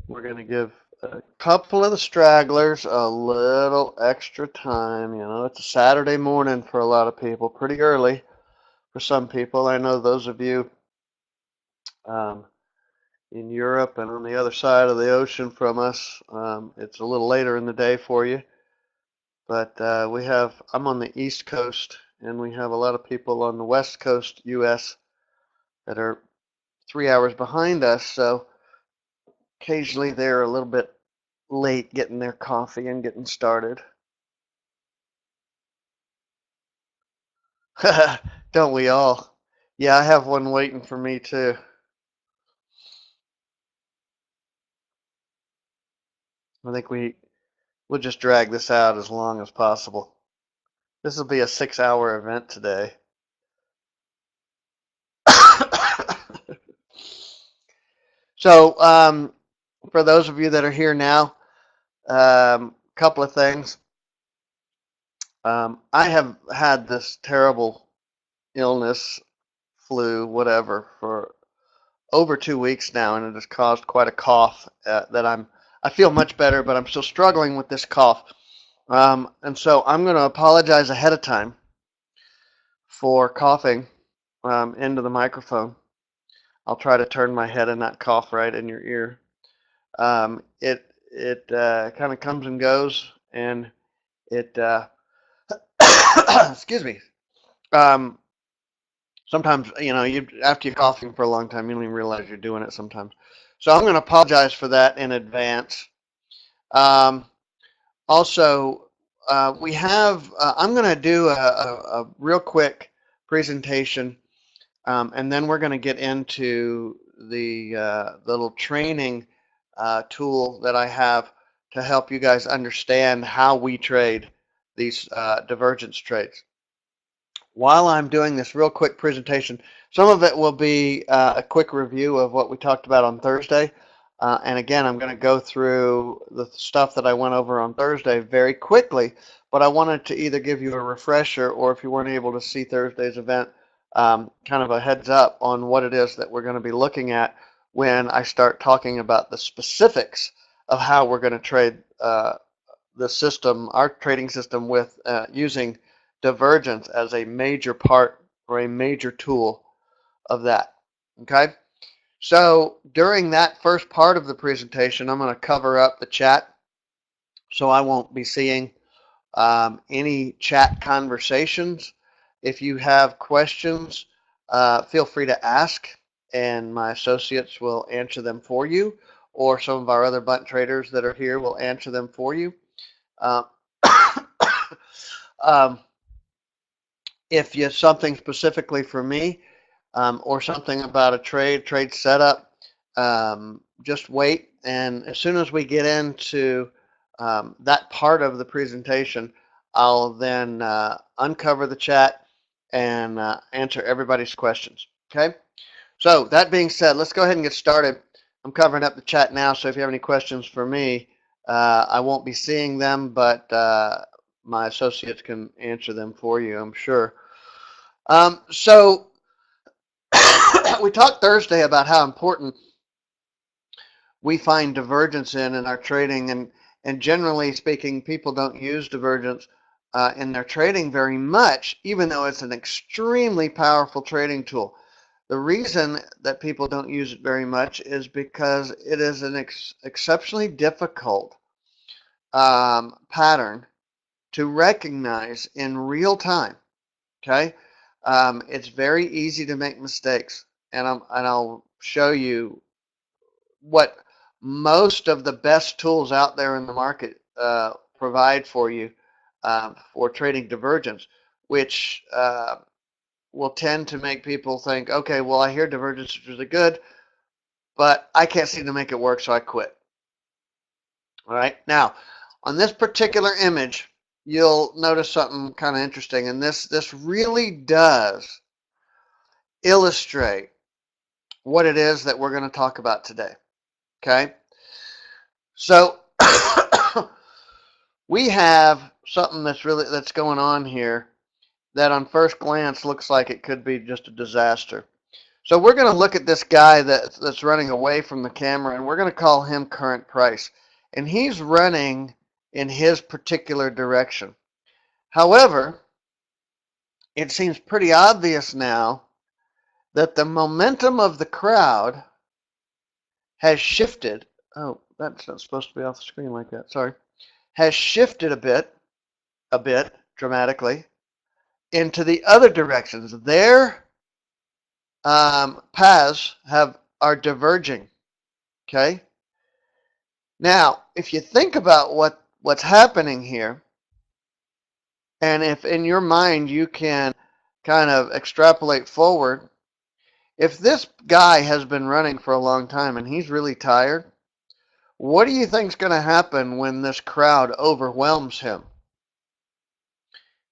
We're going to give a couple of the stragglers a little extra time. You know, it's a Saturday morning for a lot of people, pretty early for some people. I know those of you um, in Europe and on the other side of the ocean from us, it's a little later in the day for you. But I'm on the East Coast, and we have a lot of people on the West Coast, U.S., that are 3 hours behind us. So occasionally they're a little bit late getting their coffee and getting started. Don't we all? Yeah, I have one waiting for me too. I think we'll just drag this out as long as possible. This will be a 6 hour event today. So, for those of you that are here now, couple of things. I have had this terrible illness, flu, whatever, for over 2 weeks now, and it has caused quite a cough I feel much better, but I'm still struggling with this cough. And so I'm going to apologize ahead of time for coughing into the microphone. I'll try to turn my head and not cough right in your ear. It kind of comes and goes, and it excuse me. Um, Sometimes you after you're coughing for a long time, you don't even realize you're doing it sometimes. So I'm going to apologize for that in advance. Um, Also, we have, I'm going to do a real quick presentation, and then we're going to get into the little training tool that I have to help you guys understand how we trade these divergence trades. While I'm doing this real quick presentation, some of it will be a quick review of what we talked about on Thursday. And again, I'm going to go through the stuff that I went over on Thursday very quickly, but I wanted to either give you a refresher or if you weren't able to see Thursday's event, kind of a heads up on what it is that we're going to be looking at when I start talking about the specifics of how we're going to trade the system, our trading system, with using divergence as a major part or a major tool of that. Okay. So during that first part of the presentation, I'm going to cover up the chat, so I won't be seeing any chat conversations. If you have questions, feel free to ask, and my associates will answer them for you, or some of our other bunt traders that are here will answer them for you. Uh, um, if you have something specifically for me, or something about a trade setup, just wait. And as soon as we get into that part of the presentation, I'll then uncover the chat and answer everybody's questions. Okay. So that being said, let's go ahead and get started. I'm covering up the chat now, so if you have any questions for me, I won't be seeing them, but my associates can answer them for you, I'm sure. So we talked Thursday about how important we find divergence in our trading, and generally speaking, people don't use divergence in their trading very much, even though it's an extremely powerful trading tool. The reason that people don't use it very much is because it is an exceptionally difficult pattern to recognize in real time. Okay, it's very easy to make mistakes, and I'll show you what most of the best tools out there in the market provide for you for trading divergence, which will tend to make people think, okay, well, I hear divergence is really good, but I can't seem to make it work, so I quit. All right, now on this particular image, you'll notice something kind of interesting, and this really does illustrate what it is that we're going to talk about today. Okay, so we have something that's going on here that on first glance looks like it could be just a disaster. So we're going to look at this guy that's running away from the camera, and we're going to call him current price. And he's running in his particular direction. However, it seems pretty obvious now that the momentum of the crowd has shifted. Oh, that's not supposed to be off the screen like that. Sorry. Has shifted a bit dramatically into the other directions. Their paths are diverging. Okay. Now, if you think about what's happening here, and if in your mind you can kind of extrapolate forward, if this guy has been running for a long time and he's really tired, what do you think is going to happen when this crowd overwhelms him?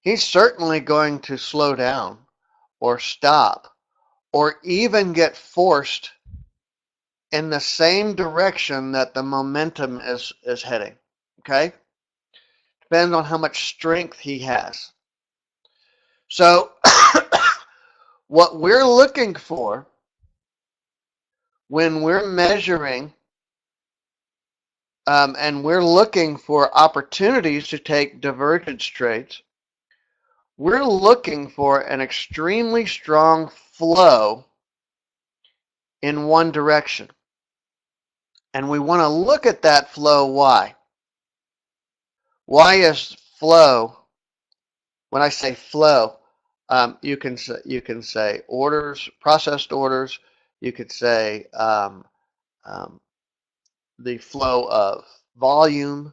He's certainly going to slow down or stop or even get forced in the same direction that the momentum is heading. Okay? Depends on how much strength he has. So, what we're looking for when we're measuring and we're looking for opportunities to take divergence trades, we're looking for an extremely strong flow in one direction. And we want to look at that flow. Why? Why is flow, when I say flow, you can say orders, processed orders, you could say the flow of volume.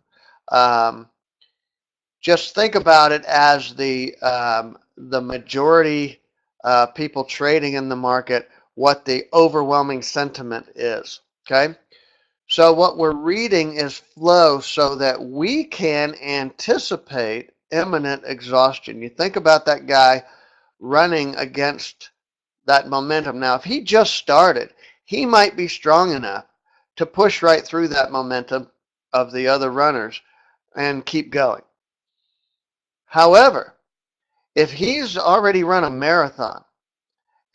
Um, just think about it as the majority people trading in the market, what the overwhelming sentiment is. Okay, so what we're reading is flow so that we can anticipate imminent exhaustion. You think about that guy running against that momentum. Now, if he just started, he might be strong enough to push right through that momentum of the other runners and keep going. However, if he's already run a marathon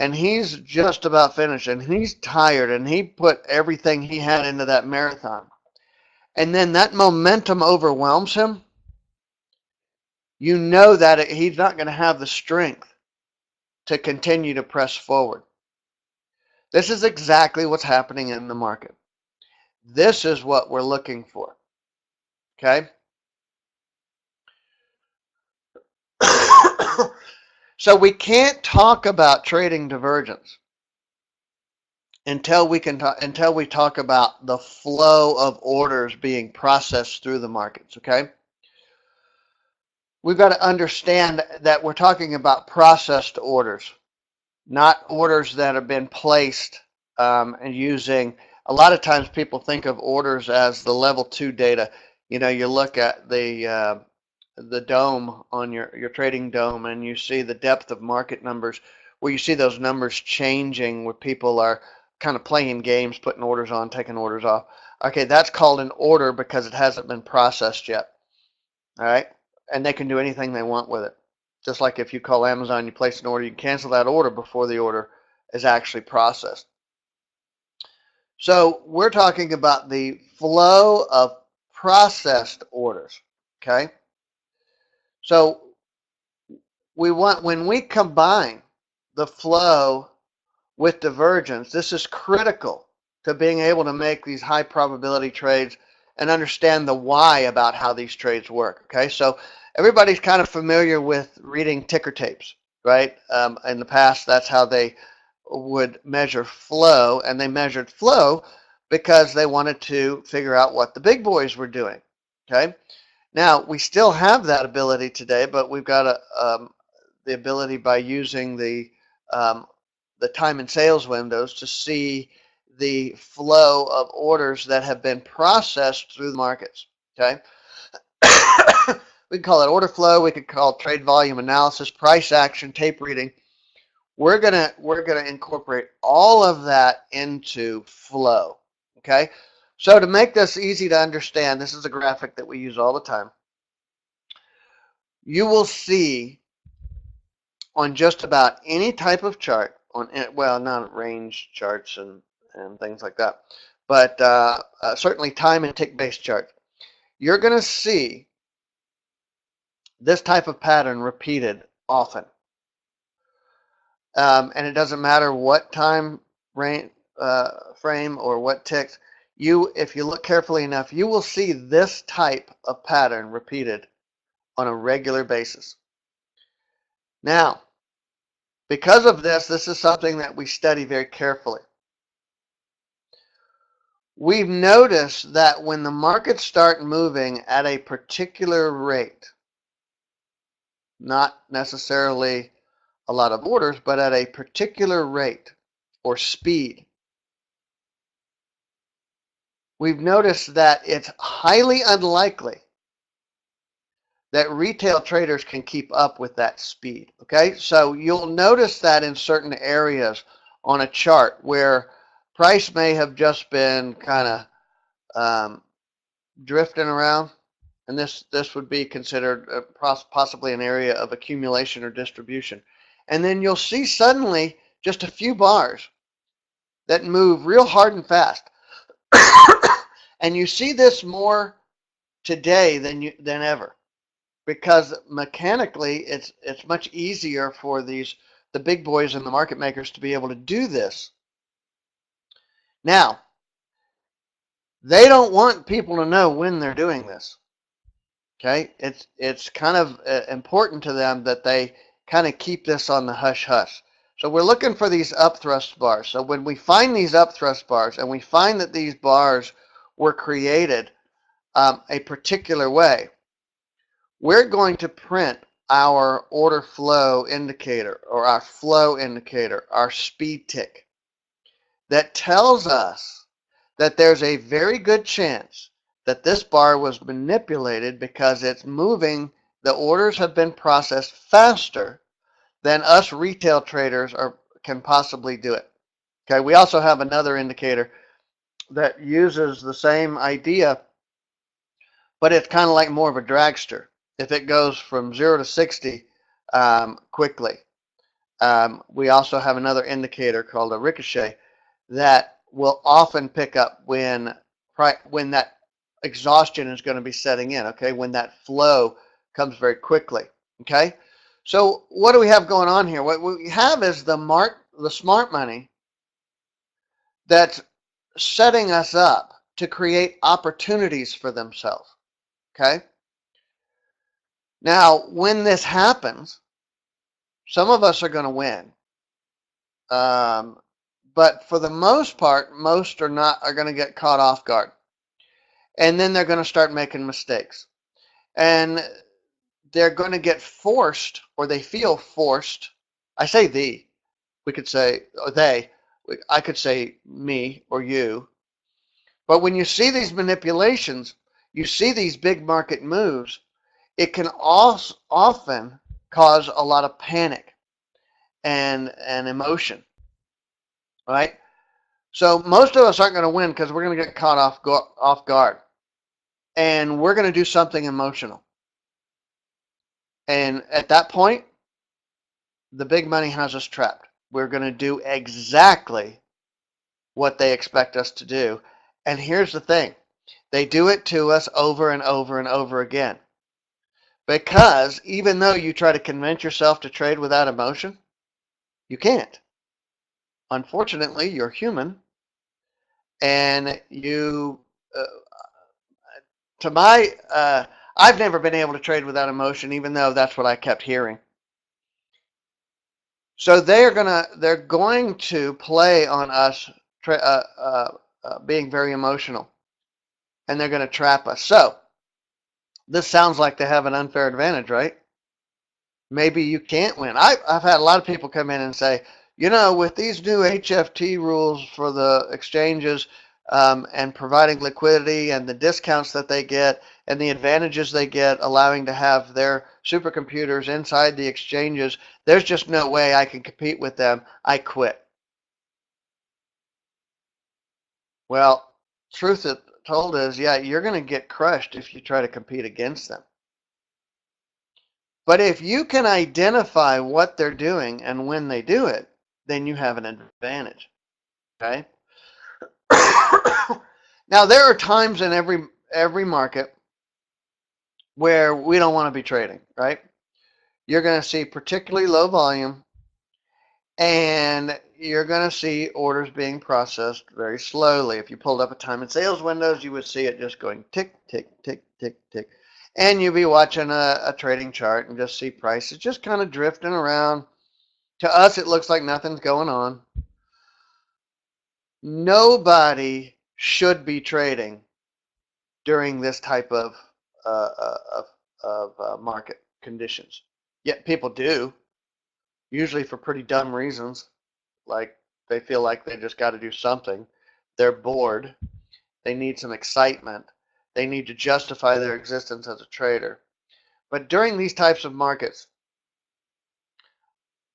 and he's just about finished and he's tired and he put everything he had into that marathon, and then that momentum overwhelms him, you know that he's not going to have the strength to continue to press forward. This is exactly what's happening in the market. This is what we're looking for. Okay? So we can't talk about trading divergence until we talk about the flow of orders being processed through the markets. Okay? We've got to understand that we're talking about processed orders, not orders that have been placed and using. A lot of times people think of orders as the level 2 data. You know, you look at the dome on your trading dome and you see the depth of market numbers, where you see those numbers changing, where people are kind of playing games, putting orders on, taking orders off. Okay, that's called an order because it hasn't been processed yet. All right, and they can do anything they want with it. Just like if you call Amazon, you place an order, you can cancel that order before the order is actually processed. So we're talking about the flow of processed orders. Okay, so when we combine the flow with divergence, this is critical to being able to make these high probability trades and understand the why about how these trades work. Okay, so everybody's kind of familiar with reading ticker tapes, right? In the past, that's how they would measure flow, and they measured flow because they wanted to figure out what the big boys were doing. Okay, now we still have that ability today, but we've got the ability by using the time and sales windows to see the flow of orders that have been processed through the markets. Okay, we can call it order flow. We could call it trade volume analysis, price action, tape reading. We're gonna incorporate all of that into flow. Okay, so to make this easy to understand, this is a graphic that we use all the time. You will see on just about any type of chart, on well, not range charts and things like that, but certainly time and tick based charts, you're going to see this type of pattern repeated often. And it doesn't matter what time frame or what ticks. If you look carefully enough, you will see this type of pattern repeated on a regular basis. Now, because of this, this is something that we study very carefully. We've noticed that when the markets start moving at a particular rate, not necessarily a lot of orders, but at a particular rate or speed, we've noticed that it's highly unlikely that retail traders can keep up with that speed. Okay, so you'll notice that in certain areas on a chart where price may have just been kind of drifting around, and this would be considered possibly an area of accumulation or distribution. And then you'll see suddenly just a few bars that move real hard and fast. And you see this more today than ever, because mechanically it's much easier for the big boys and the market makers to be able to do this. Now, they don't want people to know when they're doing this. Okay, it's kind of important to them that they kind of keep this on the hush hush. So we're looking for these upthrust bars. So when we find these upthrust bars and we find that these bars were created a particular way, we're going to print our order flow indicator or our flow indicator, our speed tick, that tells us that there's a very good chance that this bar was manipulated because it's moving, the orders have been processed faster than us retail traders can possibly do it. Okay, we also have another indicator that uses the same idea, but it's kind of like more of a dragster. If it goes from 0 to 60 quickly. We also have another indicator called a ricochet that will often pick up when that exhaustion is going to be setting in, okay, when that flow comes very quickly, okay? So what do we have going on here? What we have is the smart money that's setting us up to create opportunities for themselves, okay? Now, when this happens, some of us are going to win. But for the most part, most are going to get caught off guard. And then they're going to start making mistakes. And they're going to get forced, or they feel forced. I say we could say, or they, I could say me or you. But when you see these manipulations, you see these big market moves, it can also often cause a lot of panic and emotion, right? So most of us aren't going to win because we're going to get caught off guard, and we're going to do something emotional. And at that point, the big money has us trapped. We're going to do exactly what they expect us to do. And here's the thing. They do it to us over and over and over again. Because even though you try to convince yourself to trade without emotion, you can't. Unfortunately, you're human, and I've never been able to trade without emotion, even though that's what I kept hearing. So they're going to play on us being very emotional, and they're going to trap us. So this sounds like they have an unfair advantage, right? Maybe you can't win. I've had a lot of people come in and say, with these new HFT rules for the exchanges and providing liquidity and the discounts that they get and the advantages they get allowing to have their supercomputers inside the exchanges, there's just no way I can compete with them. I quit. Well, truth told is, yeah, you're going to get crushed if you try to compete against them. But if you can identify what they're doing and when they do it, then you have an advantage. Okay. Now there are times in every market where we don't want to be trading, right? You're going to see particularly low volume, and you're going to see orders being processed very slowly. If you pulled up a time and sales windows, you would see it just going tick, tick, tick, tick, tick. And you'd be watching a trading chart and just see prices just kind of drifting around. To us, it looks like nothing's going on. Nobody should be trading during this type of uh, uh, market conditions. Yet people do, usually for pretty dumb reasons, like they feel like they just got to do something. They're bored. They need some excitement. They need to justify their existence as a trader. But during these types of markets,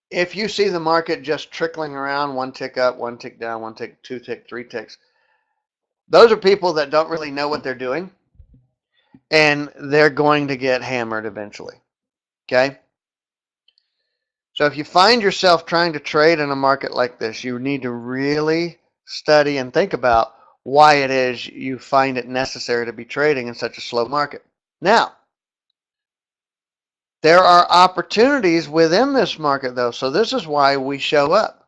if you see the market just trickling around, one tick up, one tick down, one tick, two tick, three ticks, those are people that don't really know what they're doing, and they're going to get hammered eventually. Okay? So if you find yourself trying to trade in a market like this, you need to really study and think about why it is you find it necessary to be trading in such a slow market. Now, there are opportunities within this market, though, so this is why we show up.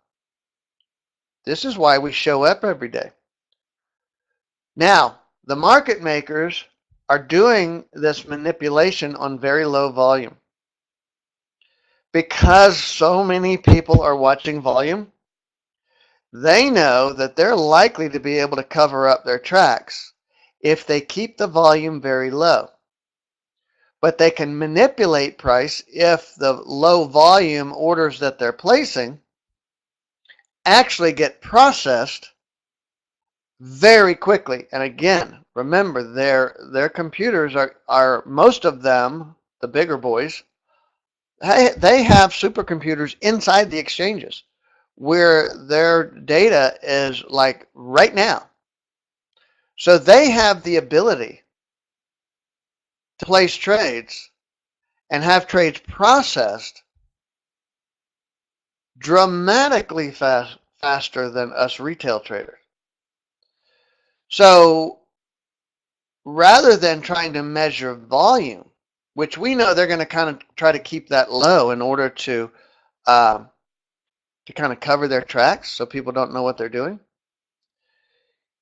This is why we show up every day. Now, the market makers are doing this manipulation on very low volume. Because so many people are watching volume, they know that they're likely to be able to cover up their tracks if they keep the volume very low. But they can manipulate price if the low volume orders that they're placing actually get processed very quickly. And again, remember, their computers are most of them, the bigger boys, they have supercomputers inside the exchanges where their data is like right now. So they have the ability to place trades and have trades processed dramatically faster than us retail traders. So rather than trying to measure volume, which we know they're going to kind of try to keep that low in order to kind of cover their tracks so people don't know what they're doing.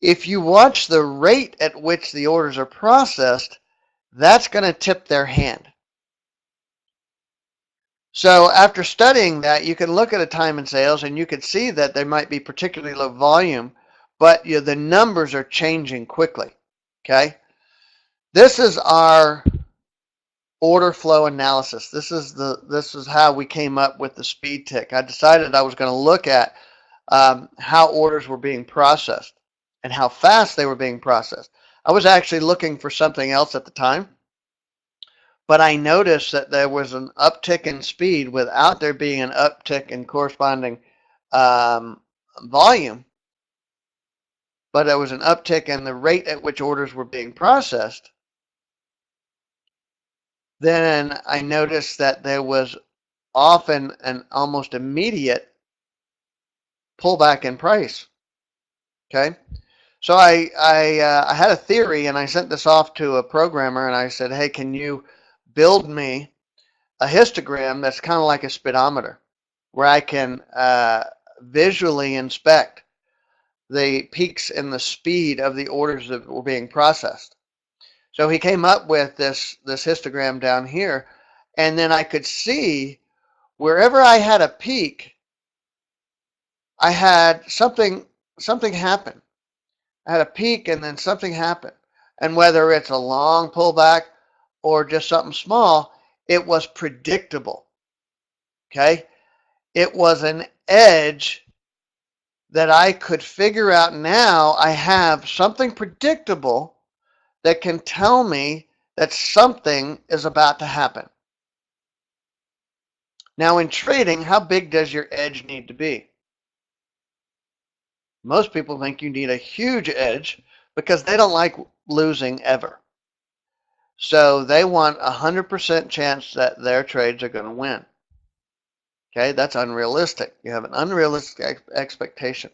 If you watch the rate at which the orders are processed, that's going to tip their hand. So after studying that, you can look at a time and sales and you can see that there might be particularly low volume, but the numbers are changing quickly. Okay. This is our order flow analysis. This is how we came up with the speed tick. I decided I was going to look at how orders were being processed and how fast they were being processed. I was actually looking for something else at the time, but I noticed that there was an uptick in speed without there being an uptick in corresponding volume, but there was an uptick in the rate at which orders were being processed. Then I noticed that there was often an almost immediate pullback in price. Okay, so I had a theory and I sent this off to a programmer and I said, hey, can you build me a histogram that's kind of like a speedometer where I can visually inspect the peaks in the speed of the orders that were being processed. So he came up with this histogram down here, and then I could see wherever I had a peak, I had something happen. I had a peak and then something happened. And whether it's a long pullback or just something small, it was predictable. Okay? It was an edge that I could figure out. Now I have something predictable that can tell me that something is about to happen. Now in trading, how big does your edge need to be? Most people think you need a huge edge because they don't like losing ever. So they want 100% chance that their trades are going to win. Okay, that's unrealistic. You have an unrealistic expectation.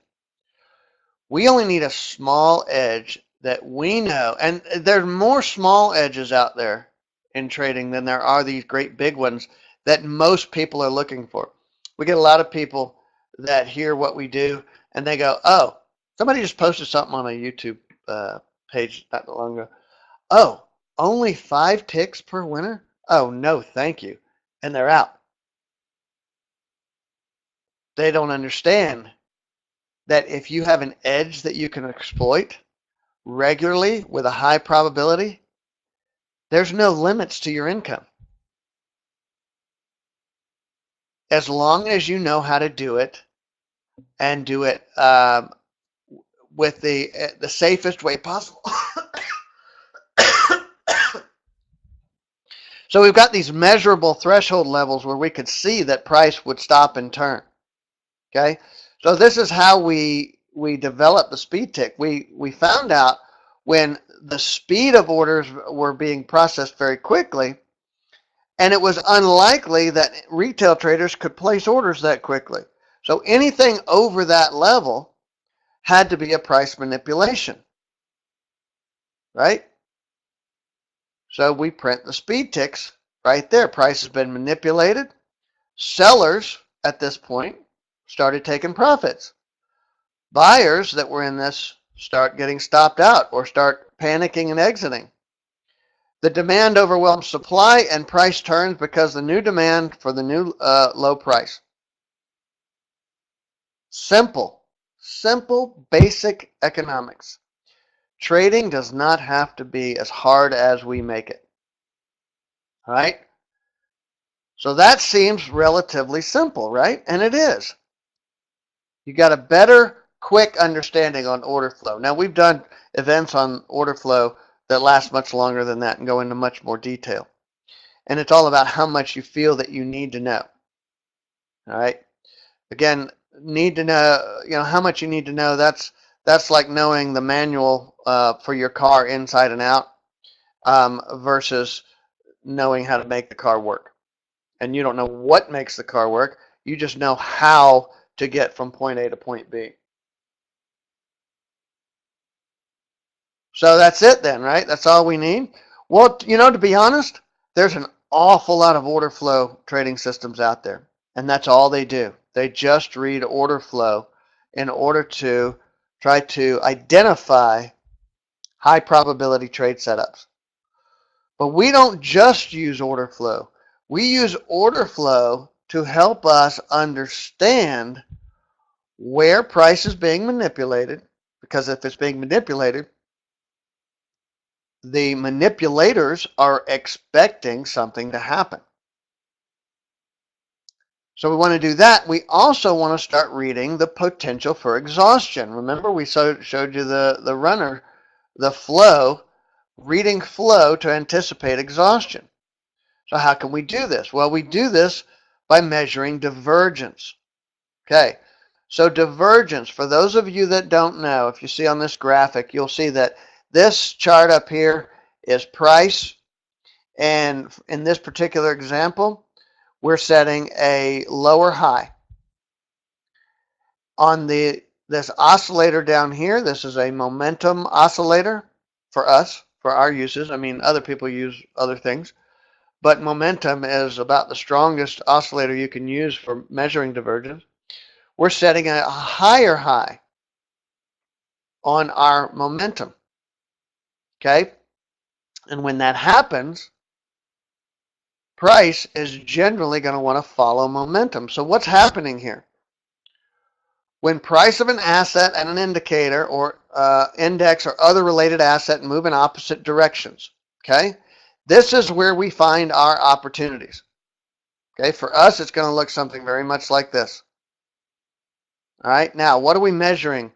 We only need a small edge that we know, and there's more small edges out there in trading than there are these great big ones that most people are looking for. We get a lot of people that hear what we do and they go, "Oh, somebody just posted something on a YouTube page not long ago. Oh, only 5 ticks per winner? Oh, no, thank you." And they're out. They don't understand that if you have an edge that you can exploit regularly with a high probability, there's no limits to your income. As long as you know how to do it and do it with the safest way possible. So we've got these measurable threshold levels where we could see that price would stop and turn. Okay, so this is how we developed the speed tick. We found out when the speed of orders were being processed very quickly, and it was unlikely that retail traders could place orders that quickly. So anything over that level had to be a price manipulation, right? So we print the speed ticks right there. Price has been manipulated. Sellers at this point started taking profits. Buyers that were in this start getting stopped out or start panicking and exiting. The demand overwhelms supply and price turns because the new demand for the new low price. Simple, simple, basic economics. Trading does not have to be as hard as we make it. All right? So that seems relatively simple, right? And it is. You got a better, quick understanding on order flow. Now, we've done events on order flow that last much longer than that and go into much more detail. And it's all about how much you feel that you need to know. All right? Again, need to know, how much you need to know. That's like knowing the manual for your car inside and out versus knowing how to make the car work. And you don't know what makes the car work. You just know how to get from point A to point B. So that's it then, right? That's all we need. Well, to be honest, there's an awful lot of order flow trading systems out there, and that's all they do. They just read order flow in order to try to identify high probability trade setups. But we don't just use order flow. We use order flow to help us understand where price is being manipulated, because if it's being manipulated, the manipulators are expecting something to happen. So we want to do that. We also want to start reading the potential for exhaustion. Remember, we showed you the runner, the flow, reading flow to anticipate exhaustion. So how can we do this? Well, we do this by measuring divergence. Okay, so divergence, for those of you that don't know, if you see on this graphic, you'll see that this chart up here is price, and in this particular example, we're setting a lower high. On this oscillator down here, this is a momentum oscillator for us, for our uses. I mean, other people use other things, but momentum is about the strongest oscillator you can use for measuring divergence. We're setting a higher high on our momentum. Okay? And when that happens, price is generally going to want to follow momentum. So what's happening here? When price of an asset and an indicator or index or other related asset move in opposite directions, okay? This is where we find our opportunities. Okay, for us, it's going to look something very much like this. All right, now what are we measuring?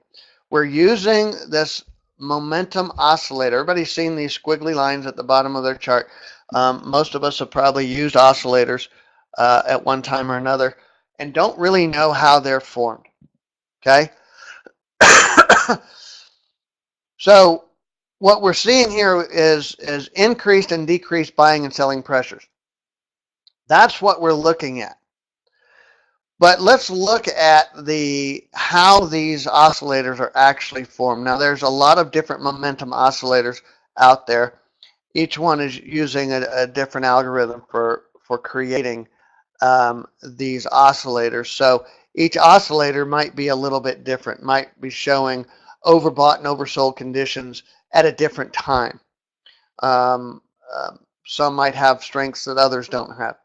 We're using this momentum oscillator. Everybody's seen these squiggly lines at the bottom of their chart. Most of us have probably used oscillators at one time or another and don't really know how they're formed. Okay? So what we're seeing here is increased and decreased buying and selling pressures. That's what we're looking at. But let's look at how these oscillators are actually formed. Now, there's a lot of different momentum oscillators out there. Each one is using a different algorithm for creating these oscillators. So each oscillator might be a little bit different, might be showing overbought and oversold conditions at a different time. Um, some might have strengths that others don't have.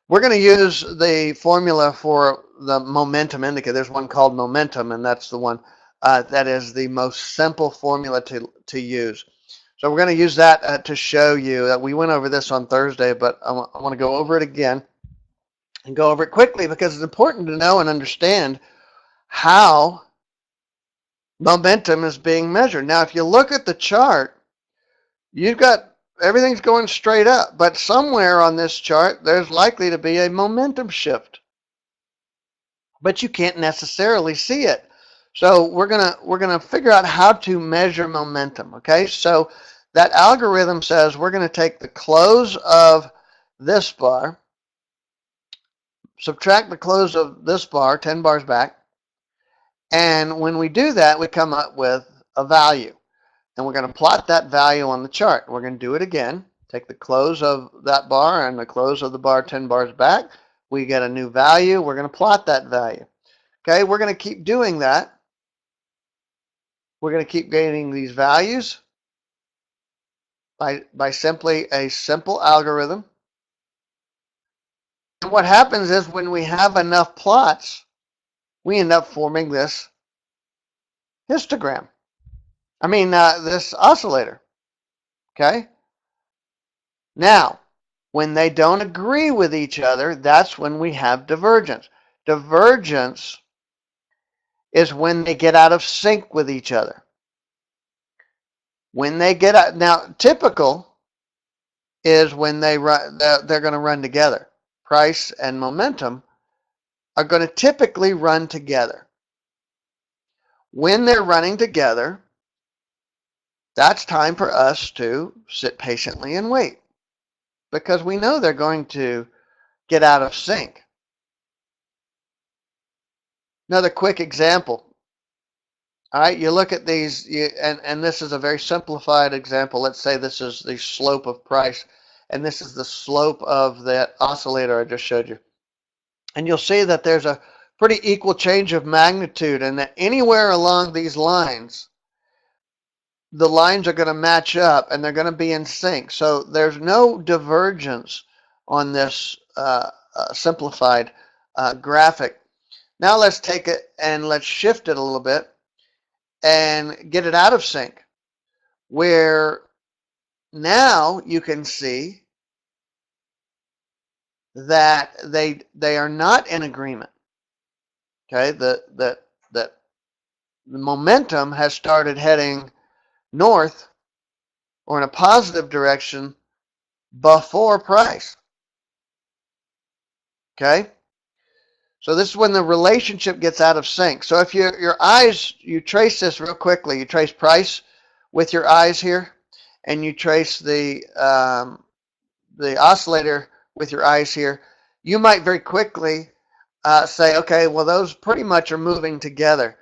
We're going to use the formula for the momentum indicator. There's one called momentum, and that's the one that is the most simple formula to use. So we're going to use that to show you that we went over this on Thursday, but I want to go over it again and go over it quickly because it's important to know and understand how momentum is being measured. Now, if you look at the chart, you've got everything's going straight up, but somewhere on this chart, there's likely to be a momentum shift, but you can't necessarily see it. So we're gonna figure out how to measure momentum. Okay, so that algorithm says we're going to take the close of this bar, subtract the close of this bar, 10 bars back, and when we do that, we come up with a value. And we're going to plot that value on the chart. We're going to do it again. Take the close of that bar and the close of the bar 10 bars back. We get a new value. We're going to plot that value. Okay, we're going to keep doing that. We're going to keep gaining these values by simply a simple algorithm. And what happens is when we have enough plots, we end up forming this histogram. This oscillator. Okay? Now, when they don't agree with each other, that's when we have divergence. Divergence is when they get out of sync with each other. When they get out, now typical is when they're going to run together. Price and momentum are going to typically run together. When they're running together, that's time for us to sit patiently and wait because we know they're going to get out of sync. Another quick example. All right, you look at these, and this is a very simplified example. Let's say this is the slope of price, and this is the slope of that oscillator I just showed you. And you'll see that there's a pretty equal change of magnitude, and that anywhere along these lines, the lines are going to match up, and they're going to be in sync. So there's no divergence on this simplified graphic. Now let's take it and let's shift it a little bit and get it out of sync, where now you can see that they are not in agreement. Okay, the momentum has started heading north or in a positive direction before price. Okay, so this is when the relationship gets out of sync. So if your eyes, you trace this real quickly, you trace price with your eyes here, and you trace the oscillator with your eyes here, you might very quickly say, okay, well, those pretty much are moving together.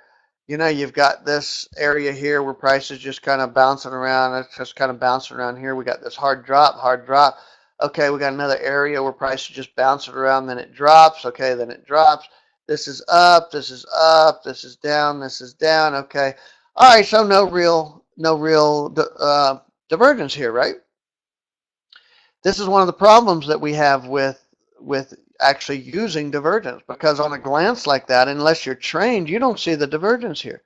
You know, you've got this area here where price is just kind of bouncing around. It's just kind of bouncing around here. We got this hard drop, hard drop. Okay, we got another area where price is just bouncing around, then it drops. Okay, then it drops. This is up, this is up, this is down, this is down. Okay, all right. So no real divergence here, right? This is one of the problems that we have with actually using divergence, because on a glance like that, unless you're trained, you don't see the divergence here.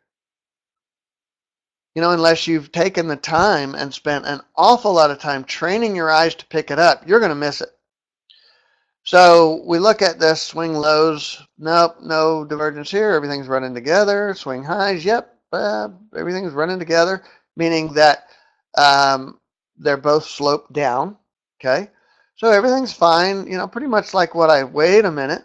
You know, unless you've taken the time and spent an awful lot of time training your eyes to pick it up, you're going to miss it. So we look at this swing lows. Nope, no divergence here. Everything's running together. Swing highs. Yep, everything's running together, meaning that they're both sloped down. Okay, so everything's fine. You know, pretty much like what wait a minute.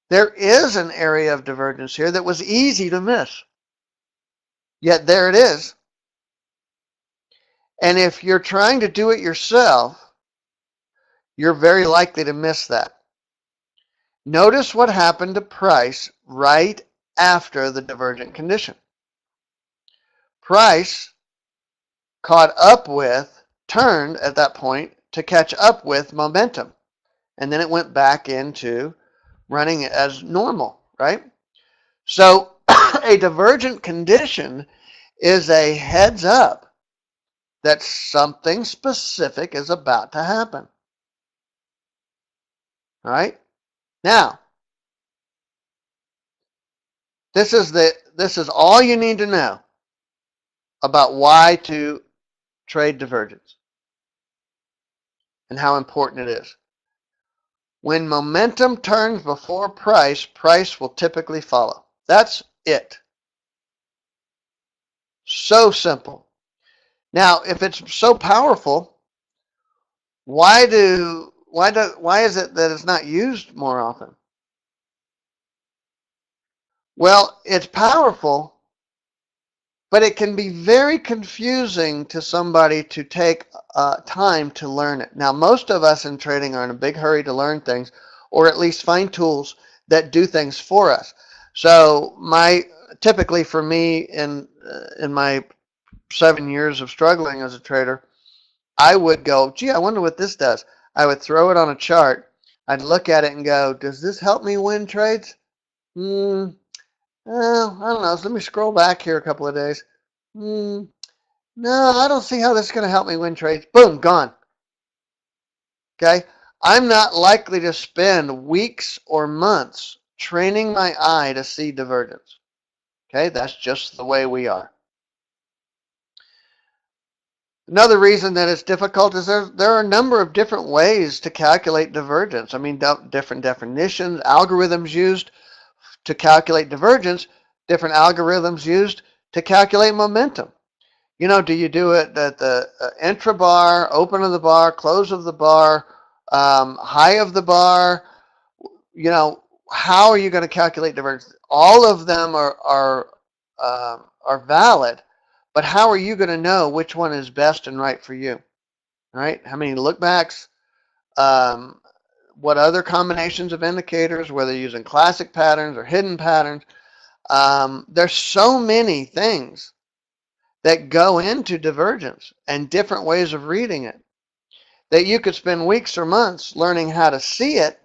There is an area of divergence here that was easy to miss. Yet there it is. And if you're trying to do it yourself, you're very likely to miss that. Notice what happened to price right after the divergent condition. Price caught up with, turned at that point to catch up with momentum. And then it went back into running as normal, right? So a divergent condition is a heads up that something specific is about to happen. All right? Now, this is all you need to know about why to trade divergence and how important it is. When momentum turns before price, price will typically follow. That's it. So simple. Now, if it's so powerful, why is it that it's not used more often? Well, it's powerful, but it can be very confusing to somebody to take time to learn it. Now, most of us in trading are in a big hurry to learn things, or at least find tools that do things for us. So, typically for me in my 7 years of struggling as a trader, I would go, gee, I wonder what this does. I would throw it on a chart. I'd look at it and go, does this help me win trades? Well, I don't know. So let me scroll back here a couple of days. No, I don't see how this is going to help me win trades. Boom, gone. Okay? I'm not likely to spend weeks or months training my eye to see divergence. Okay? That's just the way we are. Another reason that it's difficult is there are a number of different ways to calculate divergence. I mean, different definitions, algorithms used to calculate divergence, different algorithms used to calculate momentum. You know, do you do it at the intra bar, open of the bar, close of the bar, high of the bar? You know, how are you going to calculate divergence? All of them are valid, but how are you going to know which one is best and right for you? All right? How many lookbacks? What other combinations of indicators, whether using classic patterns or hidden patterns? There's so many things that go into divergence and different ways of reading it that you could spend weeks or months learning how to see it,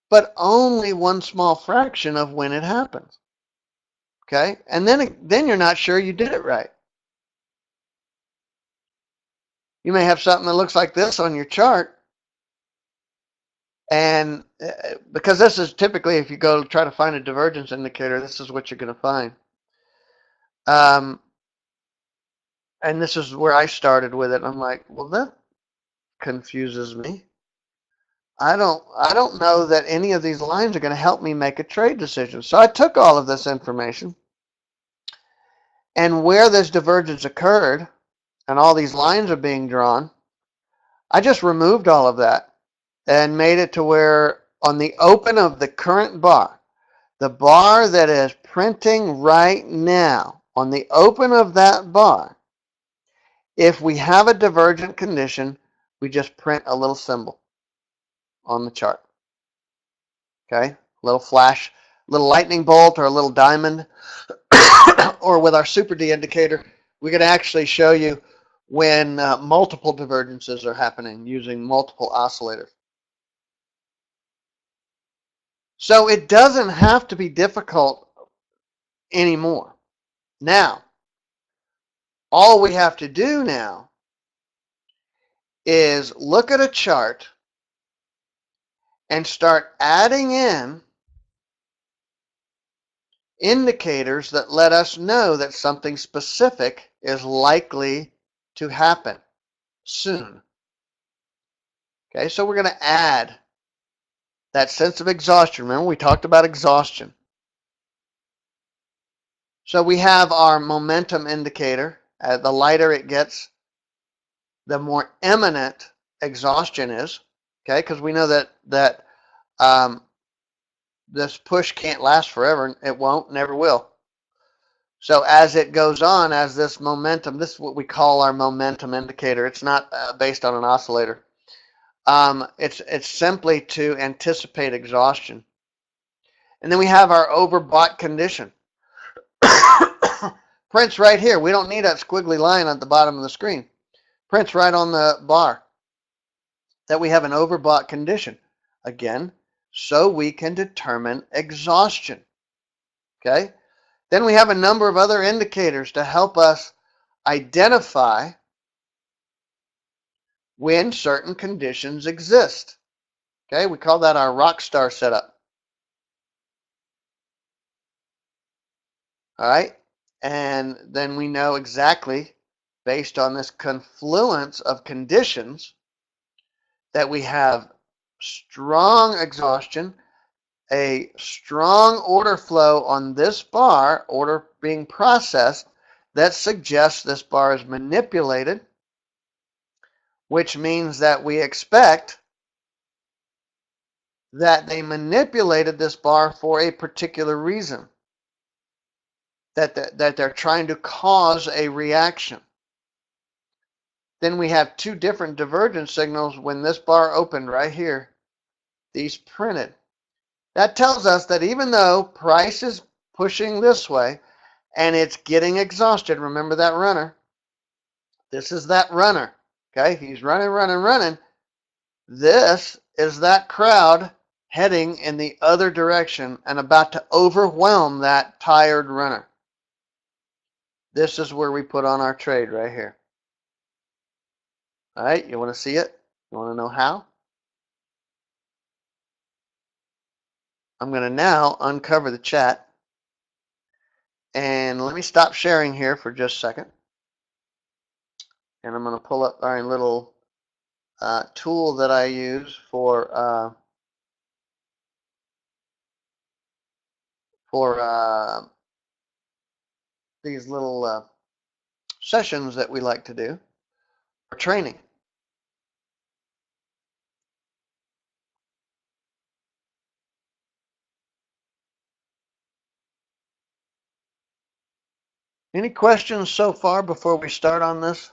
but only one small fraction of when it happens. Okay? And then you're not sure you did it right. You may have something that looks like this on your chart, and because this is typically, if you go try to find a divergence indicator, this is what you're going to find. And this is where I started with it. I'm like, well, that confuses me. I don't know that any of these lines are going to help me make a trade decision. So I took all of this information, and where this divergence occurred and all these lines are being drawn, I just removed all of that and made it to where on the open of the current bar, the bar that is printing right now, on the open of that bar, if we have a divergent condition, we just print a little symbol on the chart. Okay, a little flash, little lightning bolt or a little diamond, or with our Super D indicator, we can actually show you when multiple divergences are happening using multiple oscillators. So it doesn't have to be difficult anymore. Now, all we have to do now is look at a chart and start adding in indicators that let us know that something specific is likely to happen soon. Okay, so we're going to add that sense of exhaustion. Remember, we talked about exhaustion. So we have our momentum indicator. The lighter it gets, the more imminent exhaustion is. Okay, because we know that this push can't last forever. It won't, never will. So as it goes on, as this momentum, this is what we call our momentum indicator. It's not based on an oscillator. It's simply to anticipate exhaustion. And then we have our overbought condition. Prints right here. We don't need that squiggly line at the bottom of the screen. Prints right on the bar that we have an overbought condition. Again, so we can determine exhaustion. Okay? Then we have a number of other indicators to help us identify when certain conditions exist. Okay? We call that our rock star setup. All right? And then we know exactly, based on this confluence of conditions, that we have strong exhaustion, a strong order flow on this bar, order being processed, that suggests this bar is manipulated, which means that we expect that they manipulated this bar for a particular reason, that they're trying to cause a reaction. Then we have two different divergence signals when this bar opened right here, these printed. That tells us that even though price is pushing this way and it's getting exhausted, remember that runner? This is that runner. Okay, he's running, running, running. This is that crowd heading in the other direction and about to overwhelm that tired runner. This is where we put on our trade right here. All right, you want to see it? You want to know how? I'm going to now uncover the chat. And let me stop sharing here for just a second. And I'm going to pull up our little tool that I use for these little sessions that we like to do for training. Any questions so far before we start on this?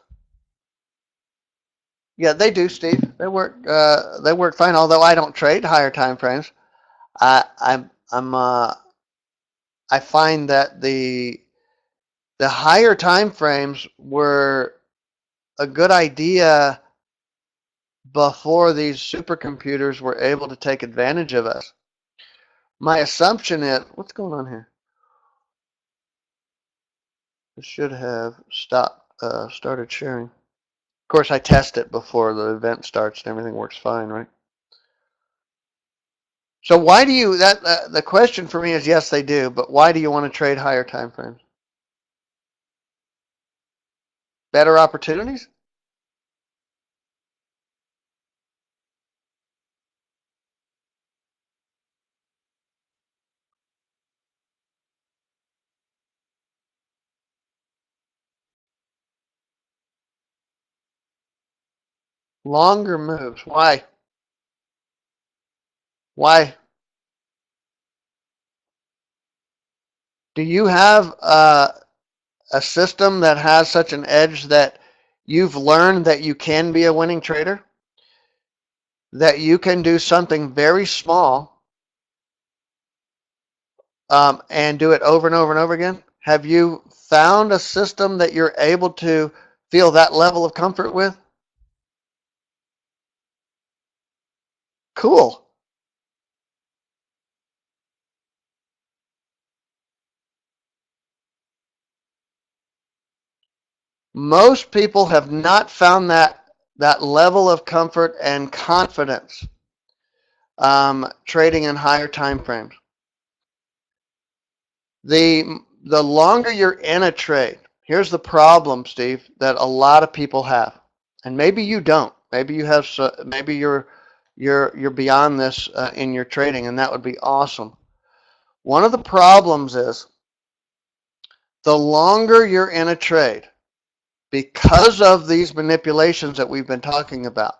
Yeah, they do, Steve. They work fine. Although I don't trade higher time frames, I find that the higher time frames were a good idea before these supercomputers were able to take advantage of us. My assumption is, what's going on here? It should have started sharing. Of course, I test it before the event starts and everything works fine, right? So why do you, the question for me is, yes, they do, but why do you want to trade higher time frames? Better opportunities? Longer moves. Why? Why? Do you have a system that has such an edge that you've learned that you can be a winning trader? That you can do something very small and do it over and over and over again? Have you found a system that you're able to feel that level of comfort with? Cool. Most people have not found that level of comfort and confidence trading in higher time frames. The longer you're in a trade, here's the problem, Steve, that a lot of people have, and maybe you don't. Maybe you have. Maybe you're beyond this in your trading, and that would be awesome. One of the problems is the longer you're in a trade, because of these manipulations that we've been talking about,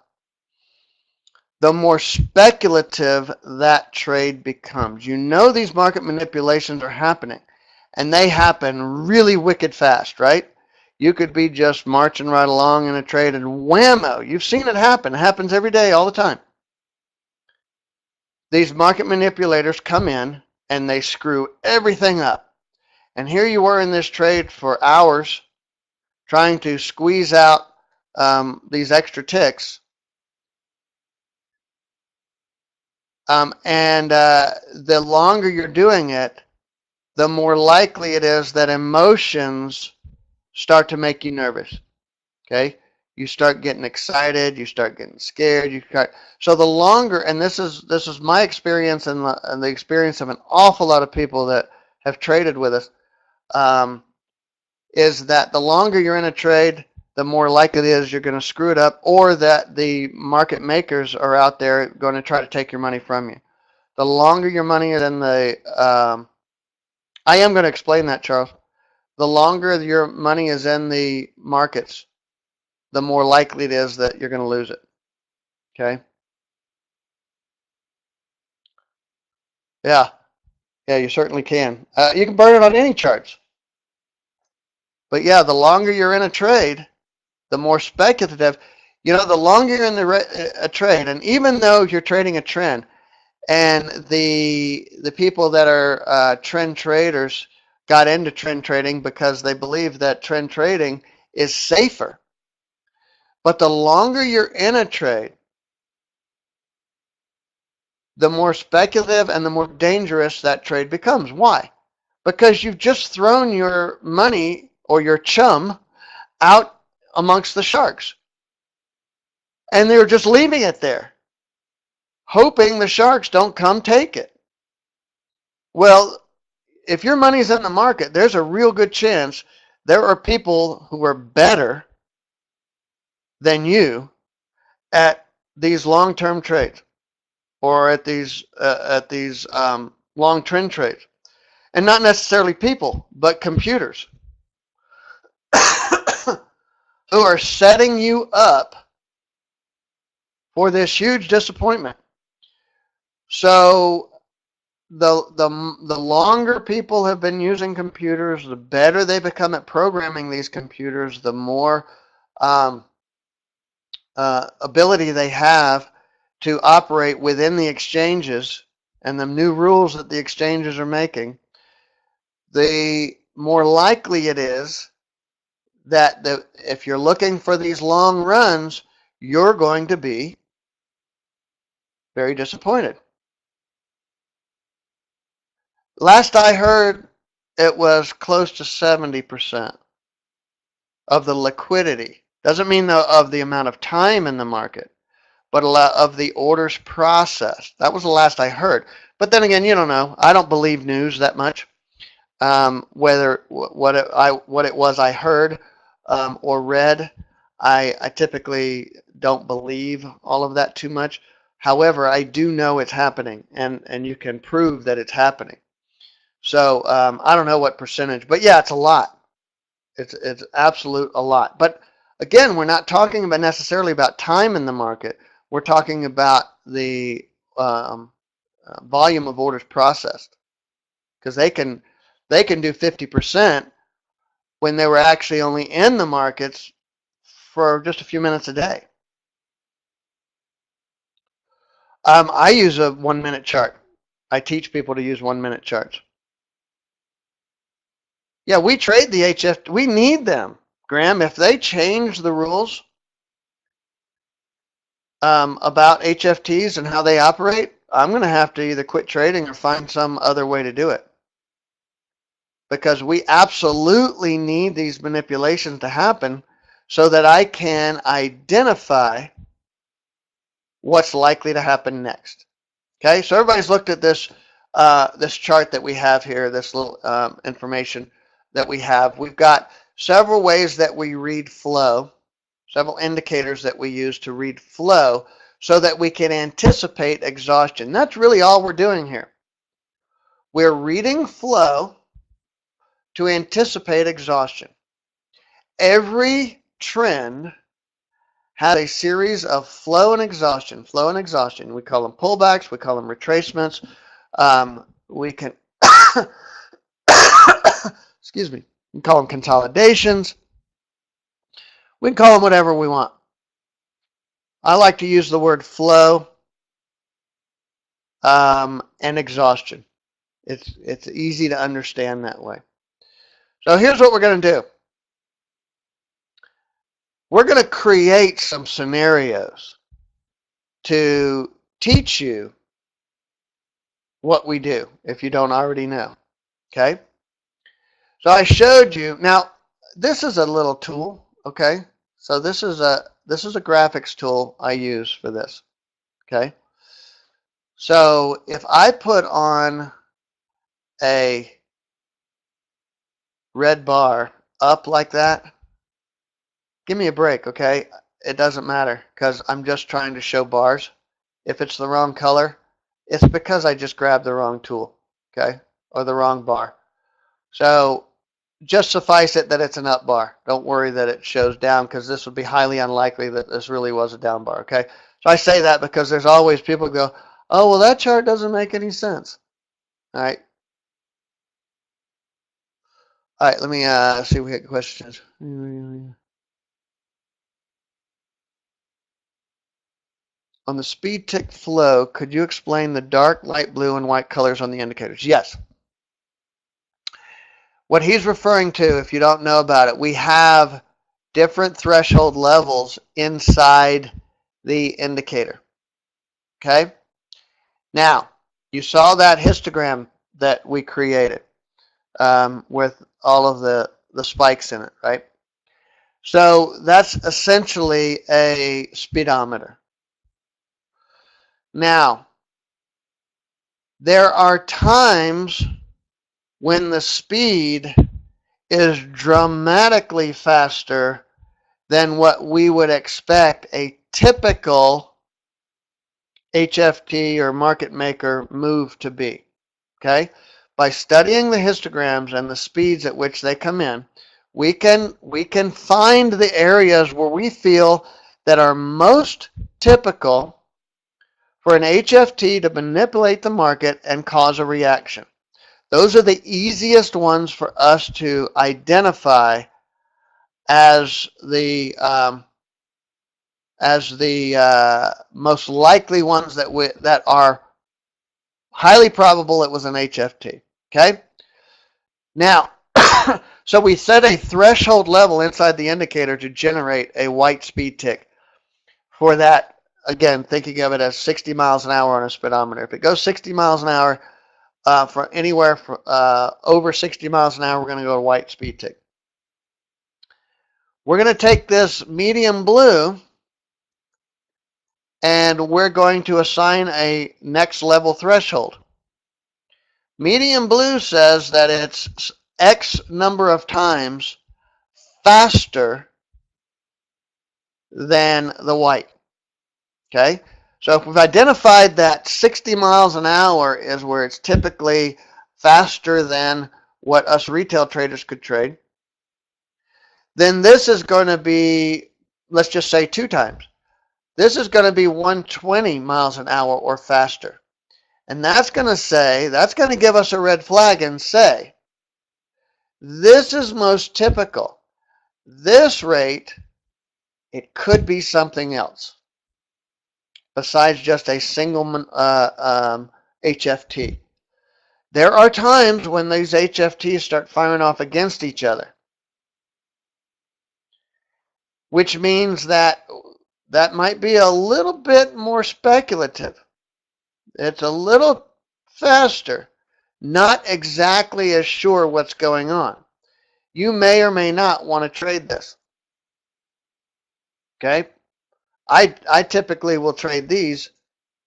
the more speculative that trade becomes. You know these market manipulations are happening, and they happen really wicked fast, right? You could be just marching right along in a trade and whammo, you've seen it happen. It happens every day, all the time. These market manipulators come in and they screw everything up. And here you were in this trade for hours trying to squeeze out these extra ticks. And the longer you're doing it, the more likely it is that emotions start to make you nervous. Okay, you start getting excited, you start getting scared. So the longer, and this is my experience and the experience of an awful lot of people that have traded with us, um, is that the longer you're in a trade, the more likely it is you're going to screw it up, or that the market makers are out there going to try to take your money from you. The longer your money is in the, I am going to explain that, Charles. The longer your money is in the markets, the more likely it is that you're going to lose it. Okay. Yeah. Yeah, you certainly can. You can burn it on any charts. But yeah, the longer you're in a trade, the more speculative. The longer you're in a trade, and even though you're trading a trend, and the people that are trend traders got into trend trading because they believe that trend trading is safer. But the longer you're in a trade, the more speculative and the more dangerous that trade becomes. Why? Because you've just thrown your money or your chum out amongst the sharks. And they're just leaving it there, hoping the sharks don't come take it. Well, if your money's in the market, there's a real good chance there are people who are better than you at these long-term trades or at these long trend trades, and not necessarily people, but computers who are setting you up for this huge disappointment. So the longer people have been using computers, the better they become at programming these computers, the more ability they have to operate within the exchanges and the new rules that the exchanges are making, the more likely it is that if you're looking for these long runs, you're going to be very disappointed. Last I heard, it was close to 70% of the liquidity. Doesn't mean of the amount of time in the market, but a lot of the orders processed. That was the last I heard. But then again, you don't know. I don't believe news that much. Whether what it was I heard or read, I typically don't believe all of that too much. However, I do know it's happening, and you can prove that it's happening. So I don't know what percentage, but yeah, it's a lot. It's absolute a lot. But again, we're not talking about necessarily about time in the market. We're talking about the volume of orders processed, because they can do 50% when they were actually only in the markets for just a few minutes a day. I use a 1 minute chart. I teach people to use 1 minute charts. Yeah, we trade the HF. We need them, Graham. If they change the rules about HFTs and how they operate, I'm going to have to either quit trading or find some other way to do it. Because we absolutely need these manipulations to happen so that I can identify what's likely to happen next. Okay, so everybody's looked at this this chart that we have here, this little information that we have. We've got several ways that we read flow, several indicators that we use to read flow so that we can anticipate exhaustion. That's really all we're doing here. We're reading flow to anticipate exhaustion. Every trend has a series of flow and exhaustion. Flow and exhaustion. We call them pullbacks. We call them retracements. We can, excuse me, we can call them consolidations. We can call them whatever we want. I like to use the word flow and exhaustion. It's easy to understand that way. So here's what we're going to do. We're going to create some scenarios to teach you what we do if you don't already know. Okay? So I showed you. Now, this is a little tool, okay? So this is a graphics tool I use for this. Okay? So if I put on a red bar up like that, give me a break, okay? It doesn't matter because I'm just trying to show bars. If it's the wrong color, it's because I just grabbed the wrong tool, okay? Or the wrong bar. So just suffice it that it's an up bar. Don't worry that it shows down because this would be highly unlikely that this really was a down bar, okay? So I say that because there's always people who go, oh, well, that chart doesn't make any sense. All right. All right, let me see if we get questions. On the speed tick flow, could you explain the dark, light blue, and white colors on the indicators? Yes. What he's referring to, if you don't know about it, we have different threshold levels inside the indicator. Okay? Now, you saw that histogram that we created with all of the spikes in it, right? So that's essentially a speedometer. Now, there are times when the speed is dramatically faster than what we would expect a typical HFT or market maker move to be. Okay? By studying the histograms and the speeds at which they come in, we can find the areas where we feel that are most typical for an HFT to manipulate the market and cause a reaction. Those are the easiest ones for us to identify as the most likely ones that are highly probable it was an HFT. Okay? Now, so we set a threshold level inside the indicator to generate a white speed tick for that, again, thinking of it as 60 miles an hour on a speedometer. If it goes 60 miles an hour, for anywhere from, over 60 miles an hour, we're going to go to white speed tick. We're going to take this medium blue and we're going to assign a next level threshold. Medium blue says that it's X number of times faster than the white. Okay? So if we've identified that 60 miles an hour is where it's typically faster than what us retail traders could trade, then this is going to be, let's just say 2 times. This is going to be 120 miles an hour or faster. And that's going to give us a red flag and say, this is most typical. This rate, it could be something else besides just a single HFT. There are times when these HFTs start firing off against each other, which means that might be a little bit more speculative. It's a little faster, not exactly as sure what's going on. You may or may not want to trade this. Okay? I typically will trade these,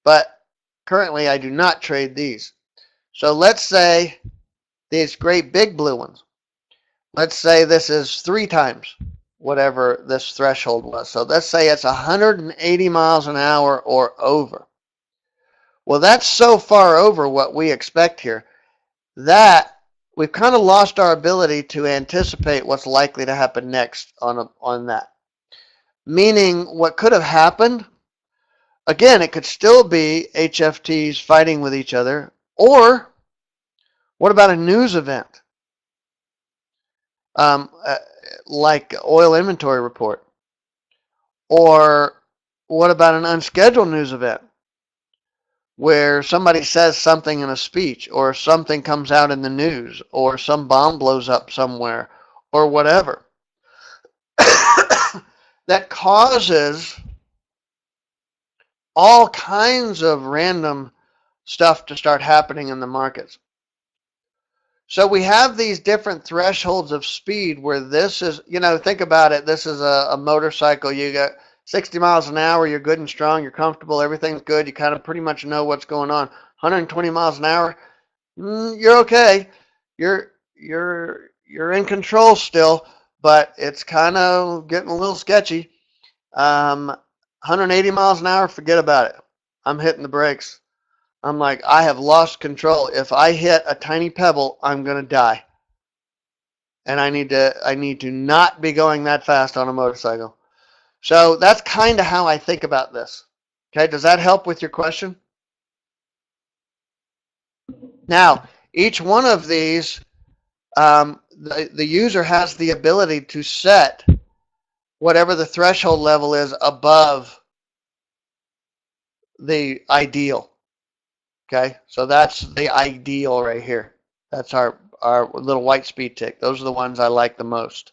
but currently I do not trade these. So let's say these great big blue ones. Let's say this is 3 times whatever this threshold was. So let's say it's 180 miles an hour or over. Well, that's so far over what we expect here that we've kind of lost our ability to anticipate what's likely to happen next on that. Meaning what could have happened, again, it could still be HFTs fighting with each other, or what about a news event? Like oil inventory report, or what about an unscheduled news event? where somebody says something in a speech, or something comes out in the news, or some bomb blows up somewhere, or whatever, that causes all kinds of random stuff to start happening in the markets. So we have these different thresholds of speed where this is, think about it. This is a motorcycle. You got 60 miles an hour. You're good and strong. You're comfortable. Everything's good. You kind of pretty much know what's going on. 120 miles an hour, you're okay. You're in control still, but it's kind of getting a little sketchy. 180 miles an hour, forget about it. I'm hitting the brakes. I'm like, I have lost control. If I hit a tiny pebble, I'm gonna die. And I need to not be going that fast on a motorcycle. So that's kind of how I think about this. Okay, does that help with your question? Now, each one of these, the user has the ability to set whatever the threshold level is above the ideal. Okay, so that's the ideal right here. That's our little white speed tick. Those are the ones I like the most.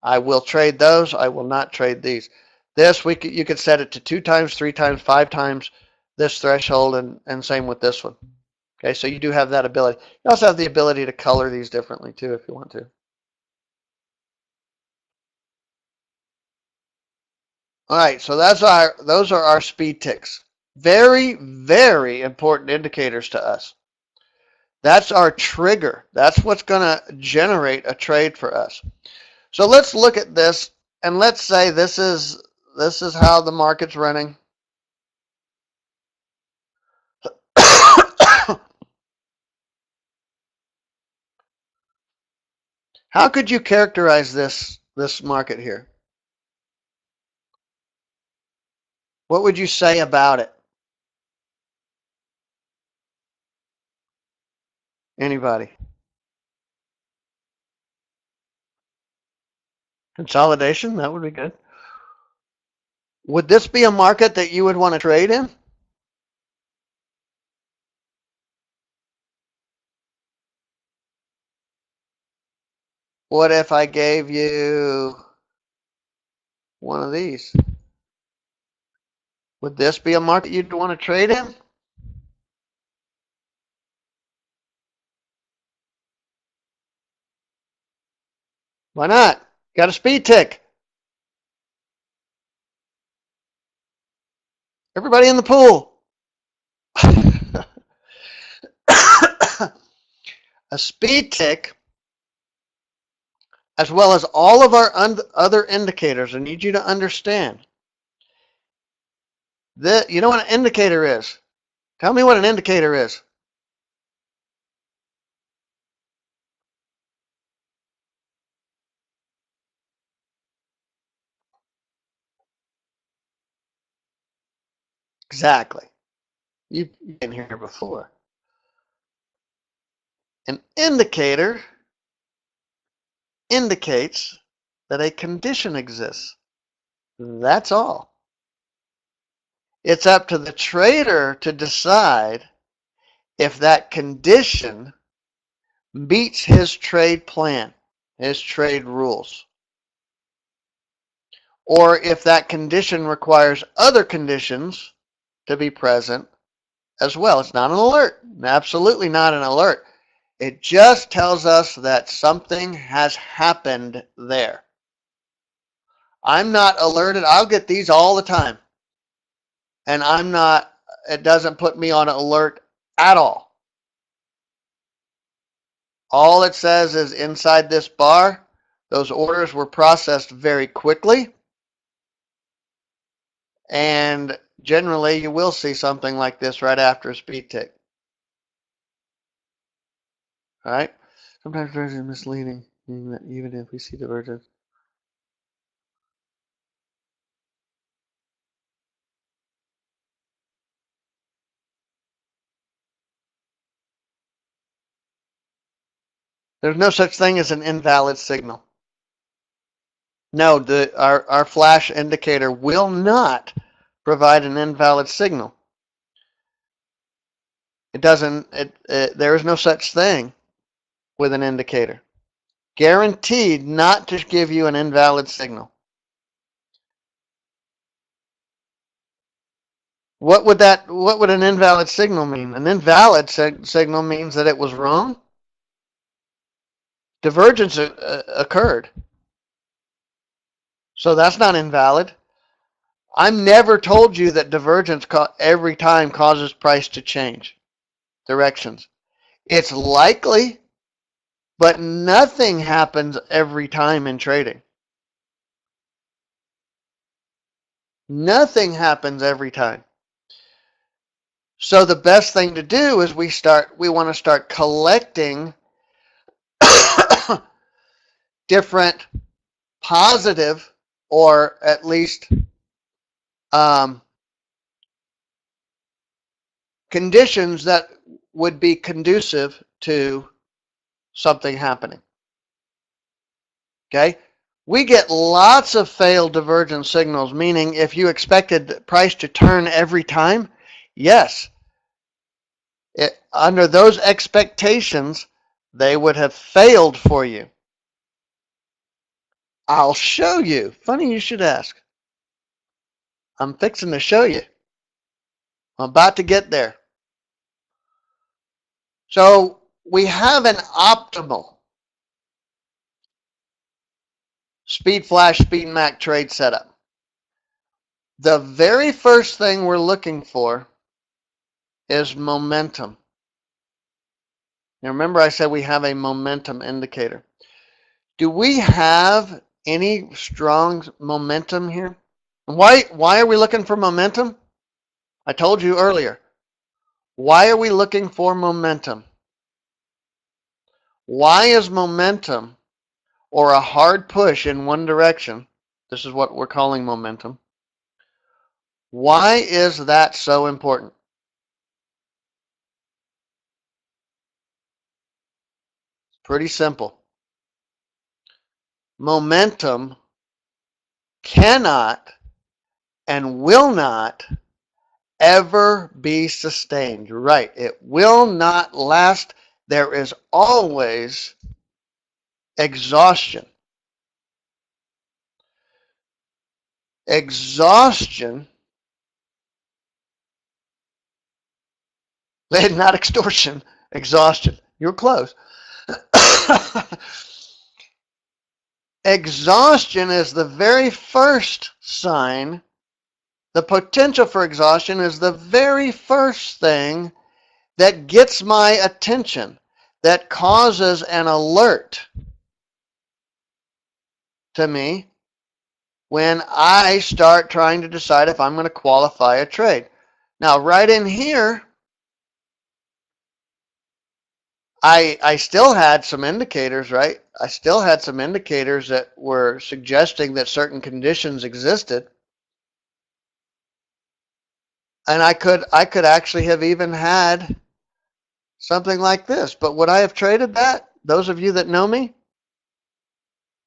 I will trade those. I will not trade these. This, you could set it to 2 times, 3 times, 5 times this threshold, and same with this one. Okay, so you do have that ability. You also have the ability to color these differently too if you want to. All right, so those are our speed ticks. Very, very important indicators to us. That's our trigger. That's what's going to generate a trade for us. So let's look at this, and let's say this is how the market's running. How could you characterize this market here? What would you say about it? Anybody? Consolidation, that would be good. Would this be a market that you would want to trade in? What if I gave you one of these? Would this be a market you'd want to trade in? Why not? Got a speed tick. Everybody in the pool. A speed tick, as well as all of our other indicators, I need you to understand. You know what an indicator is? Tell me what an indicator is. Exactly. You've been here before. An indicator indicates that a condition exists. That's all. It's up to the trader to decide if that condition meets his trade plan, his trade rules, or if that condition requires other conditions to be present as well. It's not an alert. Absolutely not an alert. It just tells us that something has happened there. I'm not alerted. I'll get these all the time. And it doesn't put me on alert at all. All it says is inside this bar, those orders were processed very quickly. And generally, you will see something like this right after a speed tick. All right? Sometimes divergence is misleading, even if we see divergence. There's no such thing as an invalid signal. No, our flash indicator will not provide an invalid signal. It doesn't, there is no such thing with an indicator. Guaranteed not to give you an invalid signal. What would an invalid signal mean? An invalid signal means that it was wrong. Divergence occurred. So that's not invalid. I'm never told you that divergence every time causes price to change directions. It's likely, but nothing happens every time in trading. Nothing happens every time. So the best thing to do is we want to start collecting different positive, or at least conditions that would be conducive to something happening. Okay? We get lots of failed divergence signals, meaning if you expected the price to turn every time, yes, under those expectations, they would have failed for you. I'll show you. Funny you should ask. I'm fixing to show you. I'm about to get there. So we have an optimal speed flash, speed mac trade setup. The very first thing we're looking for is momentum. Now remember I said we have a momentum indicator. Do we have any strong momentum here? Why are we looking for momentum? I told you earlier. Why are we looking for momentum? Why is momentum, or a hard push in one direction, this is what we're calling momentum, why is that so important? Pretty simple. Momentum cannot and will not ever be sustained. Right. It will not last. There is always exhaustion. Exhaustion, not extortion, exhaustion. You're close. Exhaustion is the very first sign. The potential for exhaustion is the very first thing that gets my attention, that causes an alert to me when I start trying to decide if I'm going to qualify a trade. Now, right in here, I still had some indicators, right? I still had some indicators that were suggesting that certain conditions existed. And I could actually have even had something like this. But would I have traded that? Those of you that know me,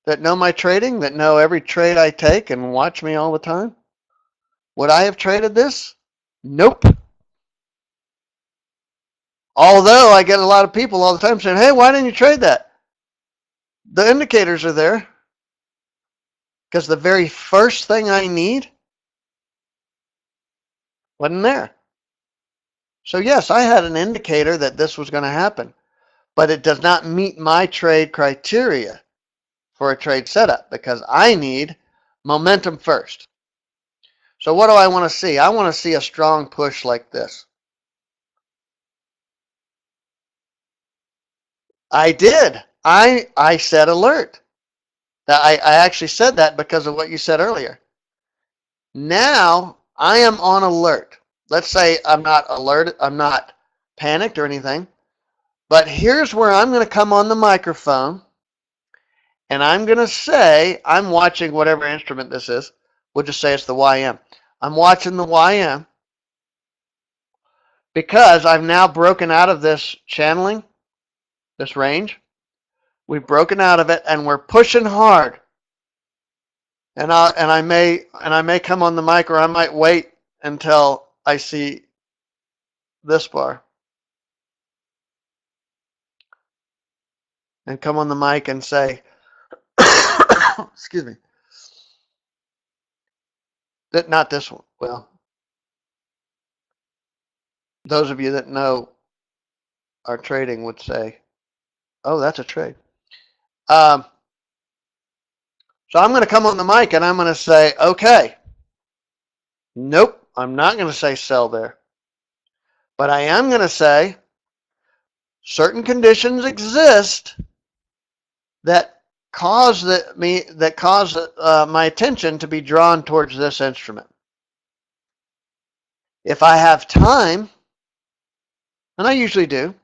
that know my trading, that know every trade I take and watch me all the time, would I have traded this? Nope. Although I get a lot of people all the time saying, hey, why didn't you trade that? The indicators are there. Because the very first thing I need wasn't there. So yes, I had an indicator that this was going to happen, but it does not meet my trade criteria for a trade setup because I need momentum first. So what do I want to see? I want to see a strong push like this. I did. I said alert. I actually said that because of what you said earlier. Now I am on alert. Let's say I'm not alert, I'm not panicked or anything, but here's where I'm going to come on the microphone and I'm going to say, I'm watching whatever instrument this is. We'll just say it's the YM. I'm watching the YM because I've now broken out of this channeling, this range. We've broken out of it and we're pushing hard. And I may come on the mic, or I might wait until I see this bar. and come on the mic and say, excuse me, that not this one. Well, those of you that know our trading would say, oh, that's a trade. Um, so I'm going to come on the mic and I'm going to say, okay, nope, I'm not going to say sell there. But I am going to say certain conditions exist that cause my attention to be drawn towards this instrument. If I have time, and I usually do,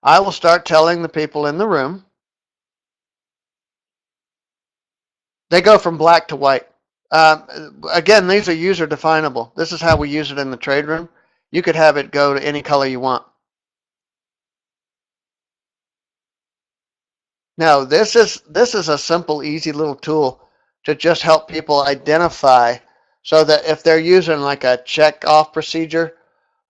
I will start telling the people in the room. They go from black to white. Again, these are user definable. This is how we use it in the trade room. You could have it go to any color you want. Now, this is a simple, easy little tool to just help people identify, so that if they're using like a check off procedure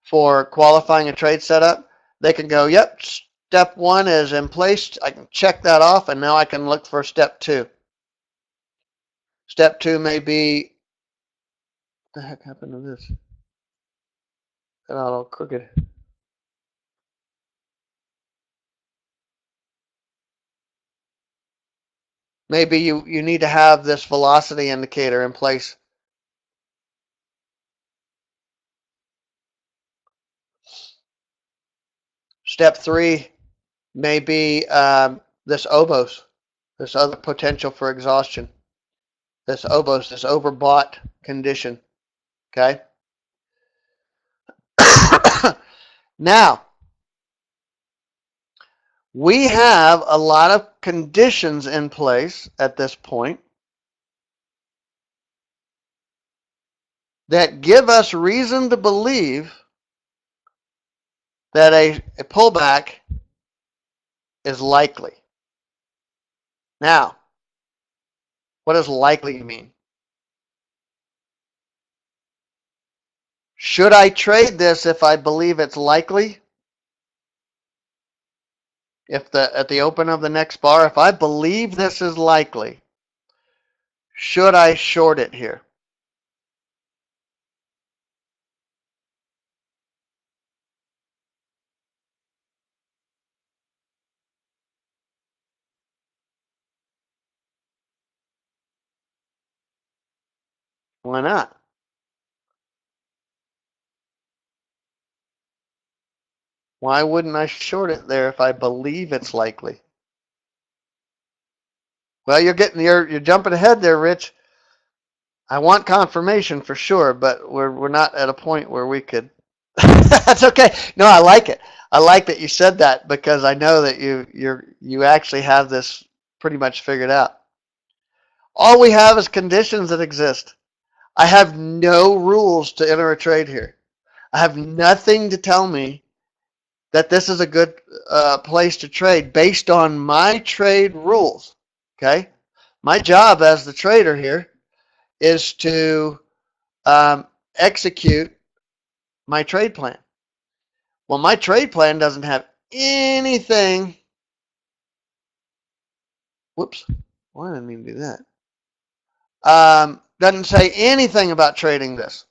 for qualifying a trade setup, they can go, yep, step 1 is in place. I can check that off, and now I can look for step 2. Step 2 may be, what the heck happened to this? Got all crooked. Maybe you need to have this velocity indicator in place. Step 3 may be this obos, this other potential for exhaustion. This obos, this overbought condition. Okay? Now, we have a lot of conditions in place at this point that give us reason to believe that a pullback is likely. Now, what does likely mean? Should I trade this if I believe it's likely? If at the open of the next bar, if I believe this is likely, should I short it here? Why not? Why wouldn't I short it there if I believe it's likely? Well, you're jumping ahead there, Rich. I want confirmation for sure, but we're not at a point where we could. That's okay. No, I like it. I like that you said that, because I know that you actually have this pretty much figured out. All we have is conditions that exist. I have no rules to enter a trade here. I have nothing to tell me that this is a good place to trade based on my trade rules. Okay? My job as the trader here is to execute my trade plan. Well, my trade plan doesn't have anything. Whoops. Why did I mean to do that? Doesn't say anything about trading this.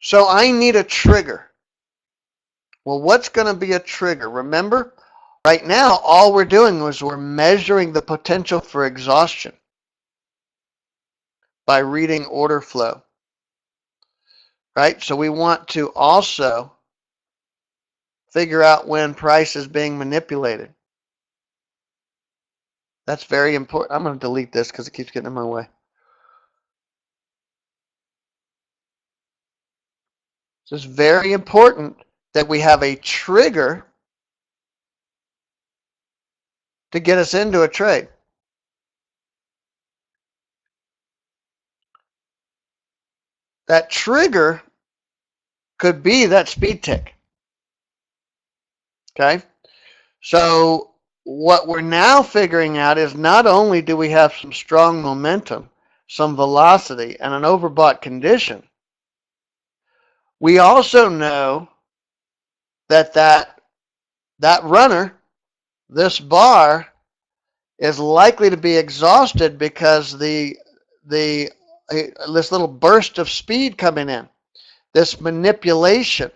So I need a trigger. Well, what's going to be a trigger? Remember, right now, all we're doing is we're measuring the potential for exhaustion by reading order flow. Right? So we want to also figure out when price is being manipulated. That's very important. I'm going to delete this because it keeps getting in my way. So it's very important that we have a trigger to get us into a trade. That trigger could be that speed tick. Okay? So what we're now figuring out is not only do we have some strong momentum, some velocity, and an overbought condition, we also know that runner, this bar, is likely to be exhausted because this little burst of speed coming in, this manipulation,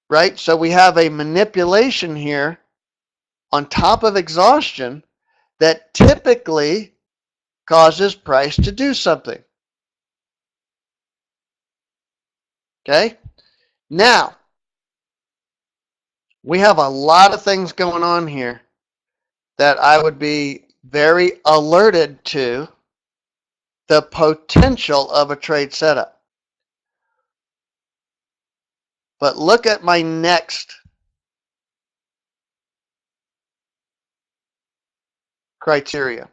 right? So we have a manipulation here on top of exhaustion that typically causes price to do something. Okay? Now, we have a lot of things going on here that I would be very alerted to the potential of a trade setup. But look at my next criteria.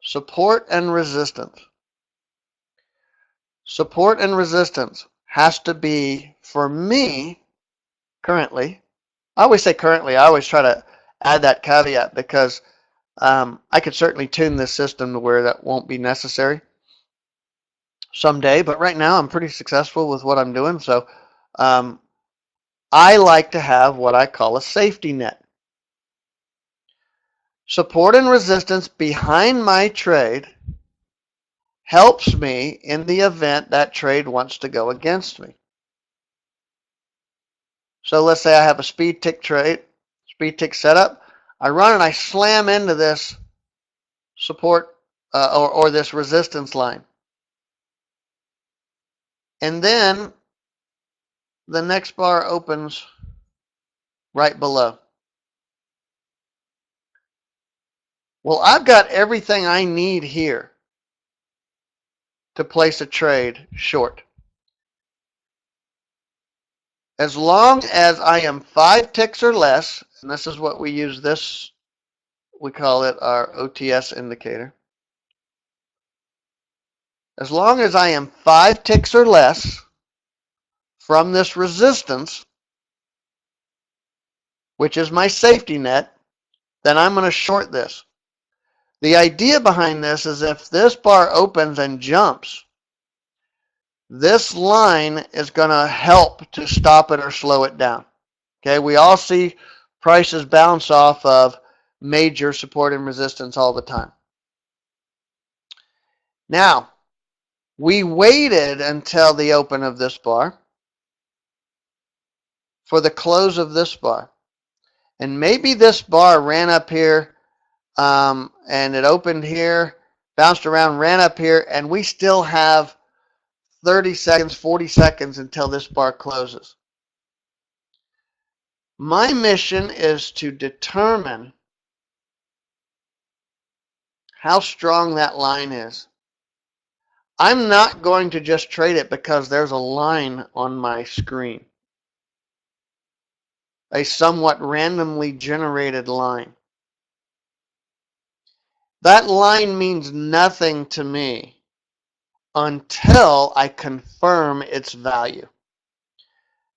Support and resistance. Support and resistance has to be, for me, currently, I always say currently, I always try to add that caveat because I could certainly tune this system to where that won't be necessary someday, but right now I'm pretty successful with what I'm doing, so I like to have what I call a safety net. Support and resistance behind my trade helps me in the event that trade wants to go against me. So let's say I have a speed tick trade, speed tick setup. I run and I slam into this support or this resistance line. And then the next bar opens right below. Well, I've got everything I need here to place a trade short. As long as I am 5 ticks or less, and this is what we use this, we call it our OTS indicator. As long as I am 5 ticks or less from this resistance, which is my safety net, then I'm going to short this. The idea behind this is if this bar opens and jumps, this line is going to help to stop it or slow it down. Okay, we all see prices bounce off of major support and resistance all the time. Now, we waited until the open of this bar for the close of this bar. And maybe this bar ran up here and it opened here, bounced around, ran up here, and we still have 30 seconds, 40 seconds until this bar closes. My mission is to determine how strong that line is. I'm not going to just trade it because there's a line on my screen, a somewhat randomly generated line. That line means nothing to me until I confirm its value.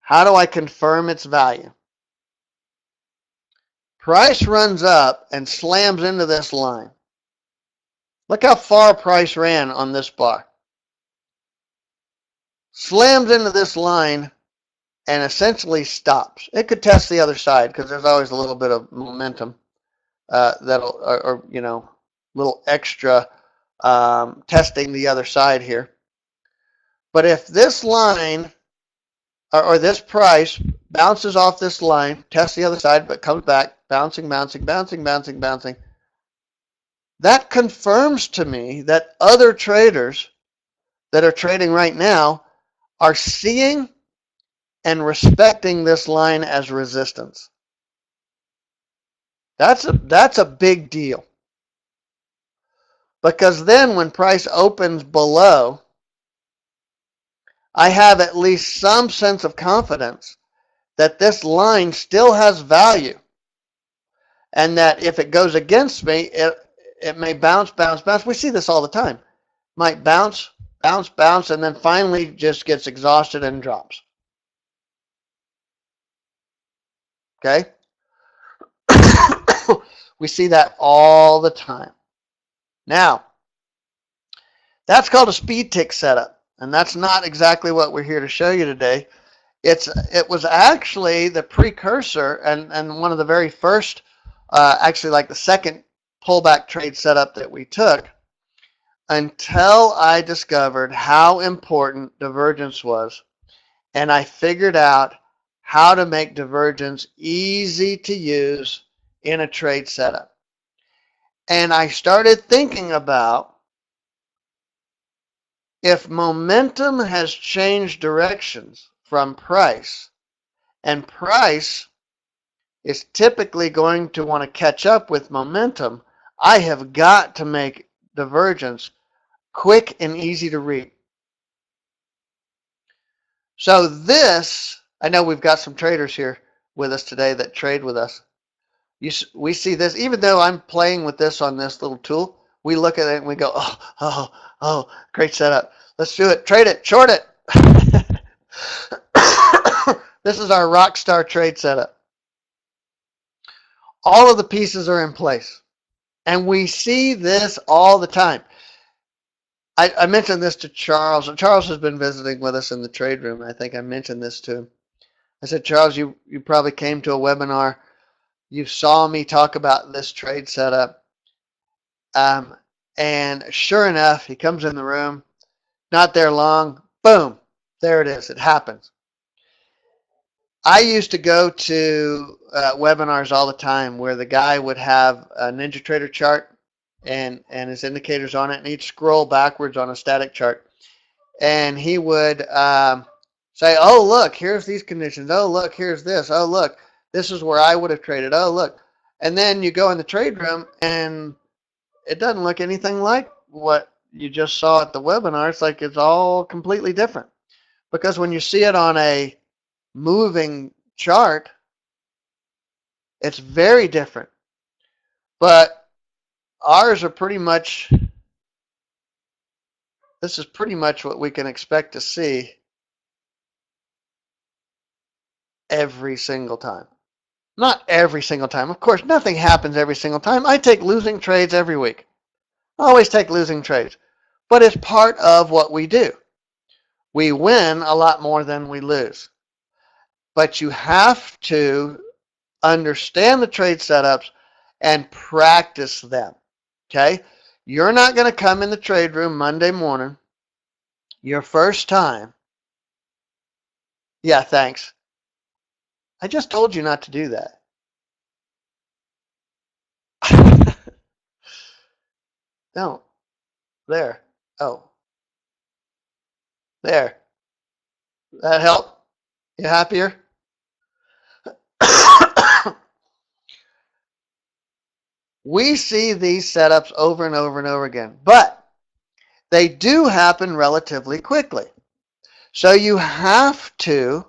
How do I confirm its value? Price runs up and slams into this line. Look how far price ran on this bar. Slams into this line and essentially stops. It could test the other side because there's always a little bit of momentum that'll, or you know, little extra testing the other side here. But if this line or this price bounces off this line, tests the other side, but comes back, bouncing, bouncing, bouncing, bouncing, bouncing, that confirms to me that other traders that are trading right now are seeing and respecting this line as resistance. That's a big deal. Because then when price opens below, I have at least some sense of confidence that this line still has value. And that if it goes against me, it may bounce, bounce, bounce. We see this all the time. Might bounce, bounce, bounce, and then finally just gets exhausted and drops. Okay? We see that all the time. Now, that's called a speed tick setup. And that's not exactly what we're here to show you today. It was actually the precursor and one of the very first, actually like the second pullback trade setup that we took, until I discovered how important divergence was, and I figured out how to make divergence easy to use in a trade setup. And I started thinking about, if momentum has changed directions from price, and price is typically going to want to catch up with momentum, I have got to make divergence quick and easy to read. So this, I know we've got some traders here with us today that trade with us. We see this, even though I'm playing with this on this little tool, we look at it and we go, oh, great setup. Let's do it. Trade it. Short it. This is our rockstar trade setup. All of the pieces are in place. And we see this all the time. I mentioned this to Charles. Charles has been visiting with us in the trade room. I think I mentioned this to him. I said, Charles, you probably came to a webinar. You saw me talk about this trade setup. And sure enough, he comes in the room. Not there long. Boom. There it is. It happens. I used to go to webinars all the time where the guy would have a NinjaTrader chart and his indicators on it, and he'd scroll backwards on a static chart, and he would say, oh, look, here's these conditions. Oh, look, here's this. Oh, look, this is where I would have traded. Oh, look. And then you go in the trade room, and it doesn't look anything like what you just saw at the webinar. It's like it's all completely different. Because when you see it on a moving chart, it's very different. But ours are pretty much, this is pretty much what we can expect to see every single time. Not every single time. Of course, nothing happens every single time. I take losing trades every week. I always take losing trades. But it's part of what we do. We win a lot more than we lose. But you have to understand the trade setups and practice them. Okay? You're not going to come in the trade room Monday morning, your first time. Yeah, thanks. I just told you not to do that. Don't. There. Oh. There. That help? You happier? We see these setups over and over and over again, but they do happen relatively quickly. So you have to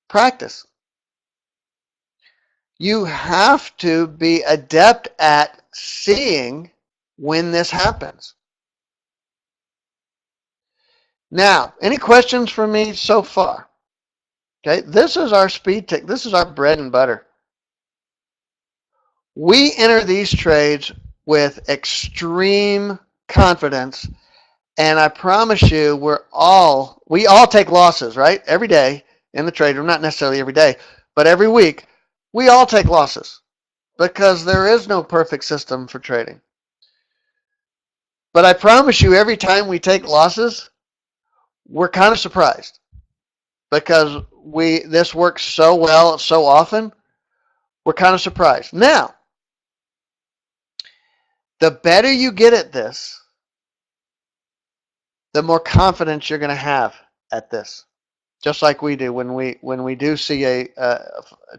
practice. You have to be adept at seeing when this happens. Now, any questions for me so far? Okay, this is our speed tick. This is our bread and butter. We enter these trades with extreme confidence, and I promise you, we all take losses, right? Every day in the trade room, not necessarily every day, but every week, we all take losses because there is no perfect system for trading. But I promise you, every time we take losses, we're kind of surprised because this works so well so often. We're kind of surprised. Now, the better you get at this, the more confidence you're going to have at this. Just like we do when we do see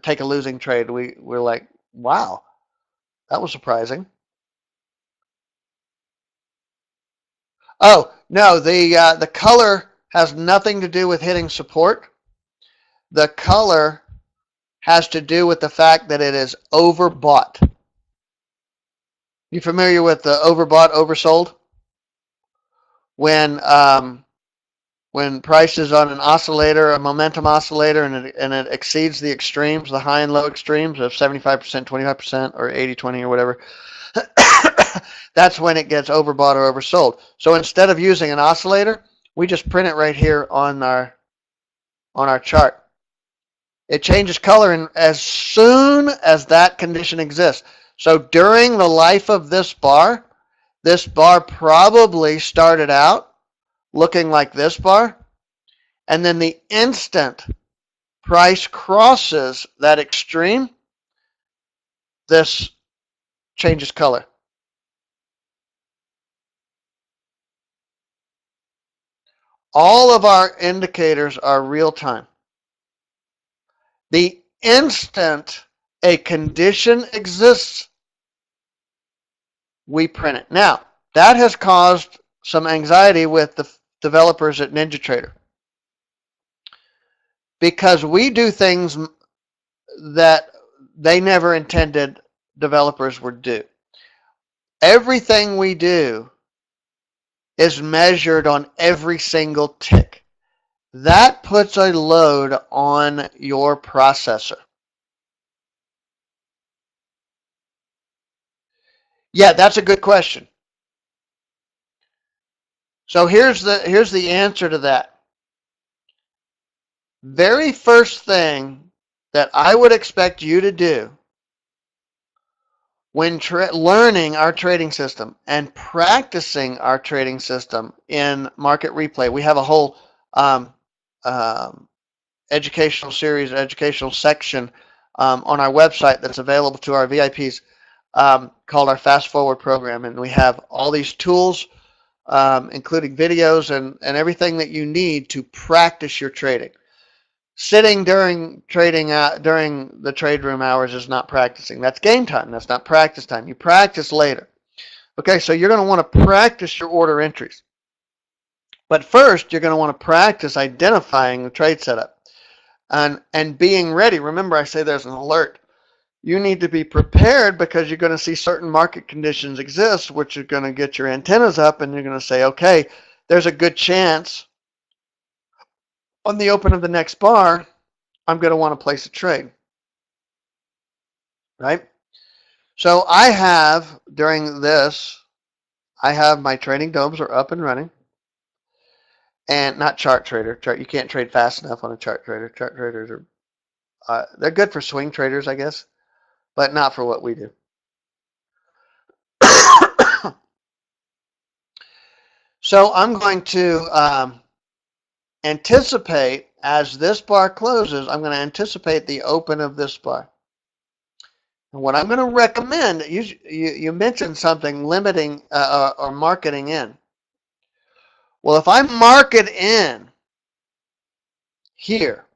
take a losing trade, we're like, wow, that was surprising. Oh no, the color has nothing to do with hitting support. The color has to do with the fact that it is overbought. You familiar with the overbought, oversold? When price is on an oscillator, a momentum oscillator, and it exceeds the extremes, the high and low extremes of 75%, 25%, or 80-20 or whatever, that's when it gets overbought or oversold. So instead of using an oscillator, we just print it right here on our on our chart. It changes color as soon as that condition exists. So during the life of this bar probably started out looking like this bar, and then the instant price crosses that extreme, this changes color. All of our indicators are real time. The instant a condition exists, we print it. Now, that has caused some anxiety with the developers at NinjaTrader, because we do things that they never intended developers would do. Everything we do is measured on every single tick. That puts a load on your processor. Yeah, that's a good question. So here's the answer to that. Very first thing that I would expect you to do when learning our trading system and practicing our trading system in Market Replay, we have a whole educational series, educational section on our website that's available to our VIPs called our Fast Forward program. And we have all these tools, including videos and everything that you need to practice your trading. Sitting during trading during the trade room hours is not practicing. That's game time. That's not practice time. You practice later. Okay, so you're going to want to practice your order entries. But first, you're going to want to practice identifying the trade setup and being ready. Remember, I say there's an alert. You need to be prepared because you're going to see certain market conditions exist, which are going to get your antennas up, and you're going to say, okay, there's a good chance on the open of the next bar, I'm going to want to place a trade, right? So I have, during this, I have my trading domes are up and running, and not chart trader. You can't trade fast enough on a chart trader. Chart traders are, they're good for swing traders, I guess, but not for what we do. So I'm going to anticipate, as this bar closes, I'm going to anticipate the open of this bar. And what I'm going to recommend, you mentioned something limiting or marketing in. Well, if I market in here,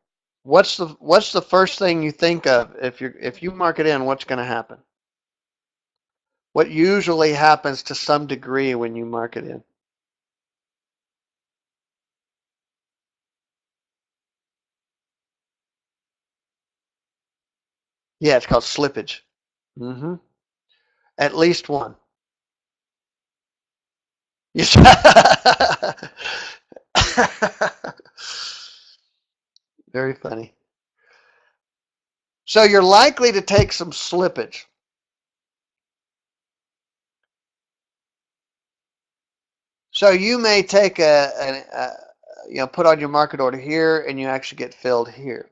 what's the first thing you think of if you market in? What's going to happen? What usually happens to some degree when you market in? Yeah, it's called slippage. Mm-hmm. At least one. Yes. Very funny. So you're likely to take some slippage. So you may take put on your market order here, and you actually get filled here.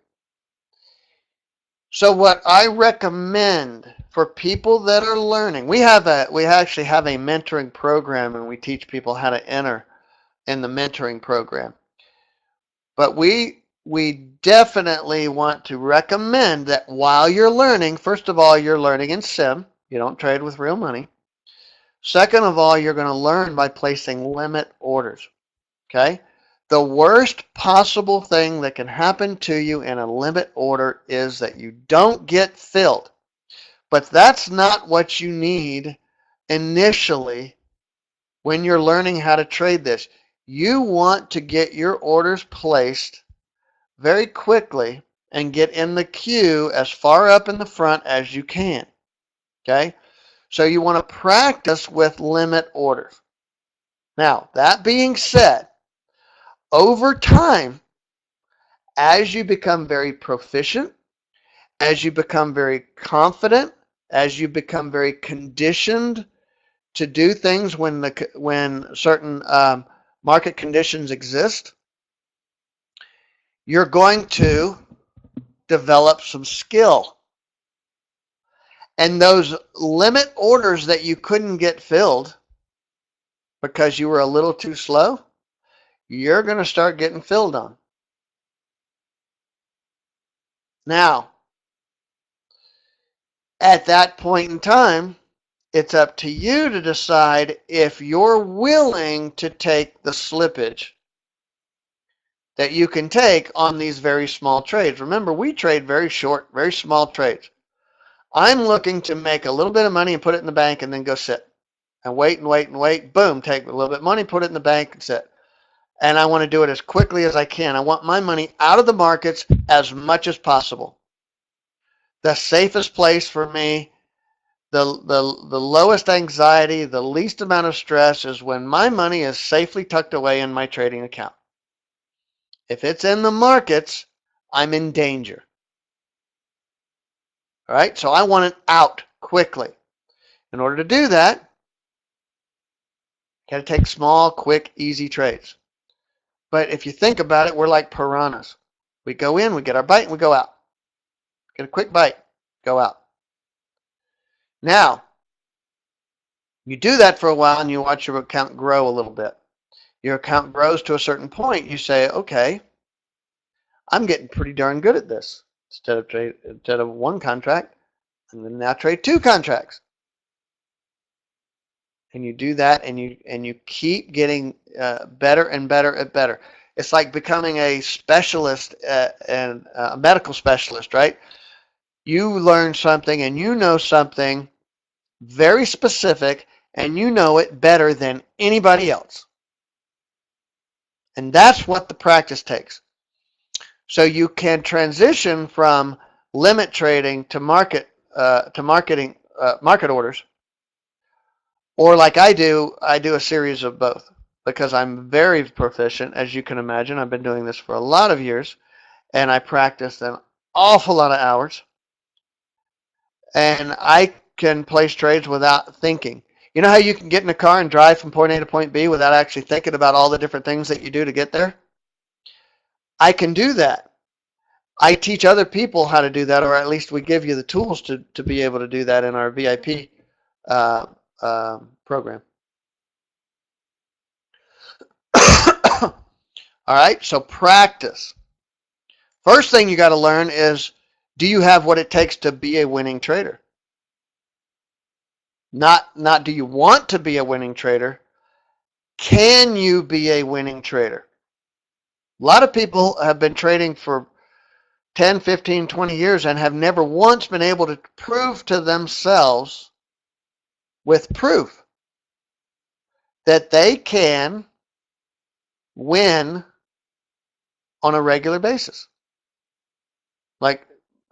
So what I recommend for people that are learning, we actually have a mentoring program, and we teach people how to enter in the mentoring program. But we definitely want to recommend that while you're learning, first of all, you're learning in sim. You don't trade with real money. Second of all, you're going to learn by placing limit orders. Okay? The worst possible thing that can happen to you in a limit order is that you don't get filled. But that's not what you need initially when you're learning how to trade this. You want to get your orders placed very quickly and get in the queue as far up in the front as you can. Okay? So you want to practice with limit orders. Now, that being said, over time, as you become very proficient, as you become very confident, as you become very conditioned to do things when certain market conditions exist, you're going to develop some skill. And those limit orders that you couldn't get filled because you were a little too slow, you're going to start getting filled on. Now, at that point in time, it's up to you to decide if you're willing to take the slippage that you can take on these very small trades. Remember, we trade very short, very small trades. I'm looking to make a little bit of money and put it in the bank and then go sit and wait and wait and wait. Boom, take a little bit of money, put it in the bank and sit. And I want to do it as quickly as I can. I want my money out of the markets as much as possible. The safest place for me, the lowest anxiety, the least amount of stress is when my money is safely tucked away in my trading account. If it's in the markets, I'm in danger. All right, so I want it out quickly. In order to do that, you got to take small, quick, easy trades. But if you think about it, we're like piranhas. We go in, we get our bite, and we go out. Get a quick bite, go out. Now, you do that for a while and you watch your account grow a little bit. Your account grows to a certain point. You say, okay, I'm getting pretty darn good at this. Instead of one contract, I'm going to now trade 2 contracts. And you do that, and you keep getting better and better and better. It's like becoming a specialist and a medical specialist, right? You learn something and you know something very specific, and you know it better than anybody else. And that's what the practice takes. So you can transition from limit trading to market orders, or like I do a series of both because I'm very proficient, as you can imagine. I've been doing this for a lot of years, and I practiced an awful lot of hours, and I can place trades without thinking. You know how you can get in a car and drive from point A to point B without actually thinking about all the different things that you do to get there? I can do that. I teach other people how to do that, or at least we give you the tools to be able to do that in our VIP program. All right, so practice. First thing you got to learn is, do you have what it takes to be a winning trader? Not do you want to be a winning trader? Can you be a winning trader? A lot of people have been trading for 10, 15, 20 years and have never once been able to prove to themselves with proof that they can win on a regular basis. Like,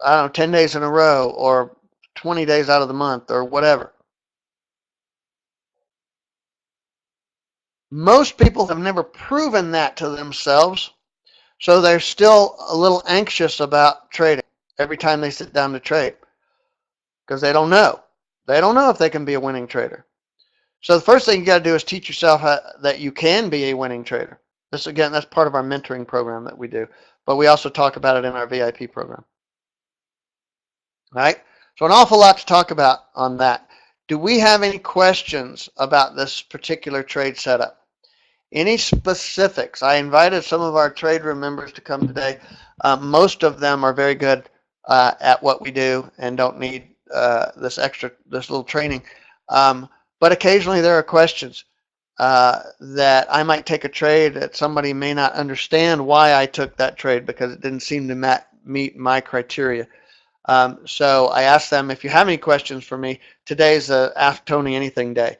I don't know, 10 days in a row or 20 days out of the month or whatever. Most people have never proven that to themselves, so they're still a little anxious about trading every time they sit down to trade because they don't know. They don't know if they can be a winning trader. So the first thing you got to do is teach yourself that you can be a winning trader. This, again, that's part of our mentoring program that we do, but we also talk about it in our VIP program. All right? So an awful lot to talk about on that. Do we have any questions about this particular trade setup? Any specifics? I invited some of our trade room members to come today. Most of them are very good at what we do and don't need this little training. But occasionally there are questions that I might take a trade that somebody may not understand why I took that trade because it didn't seem to meet my criteria. So I asked them, if you have any questions for me, today's a Ask Tony Anything day.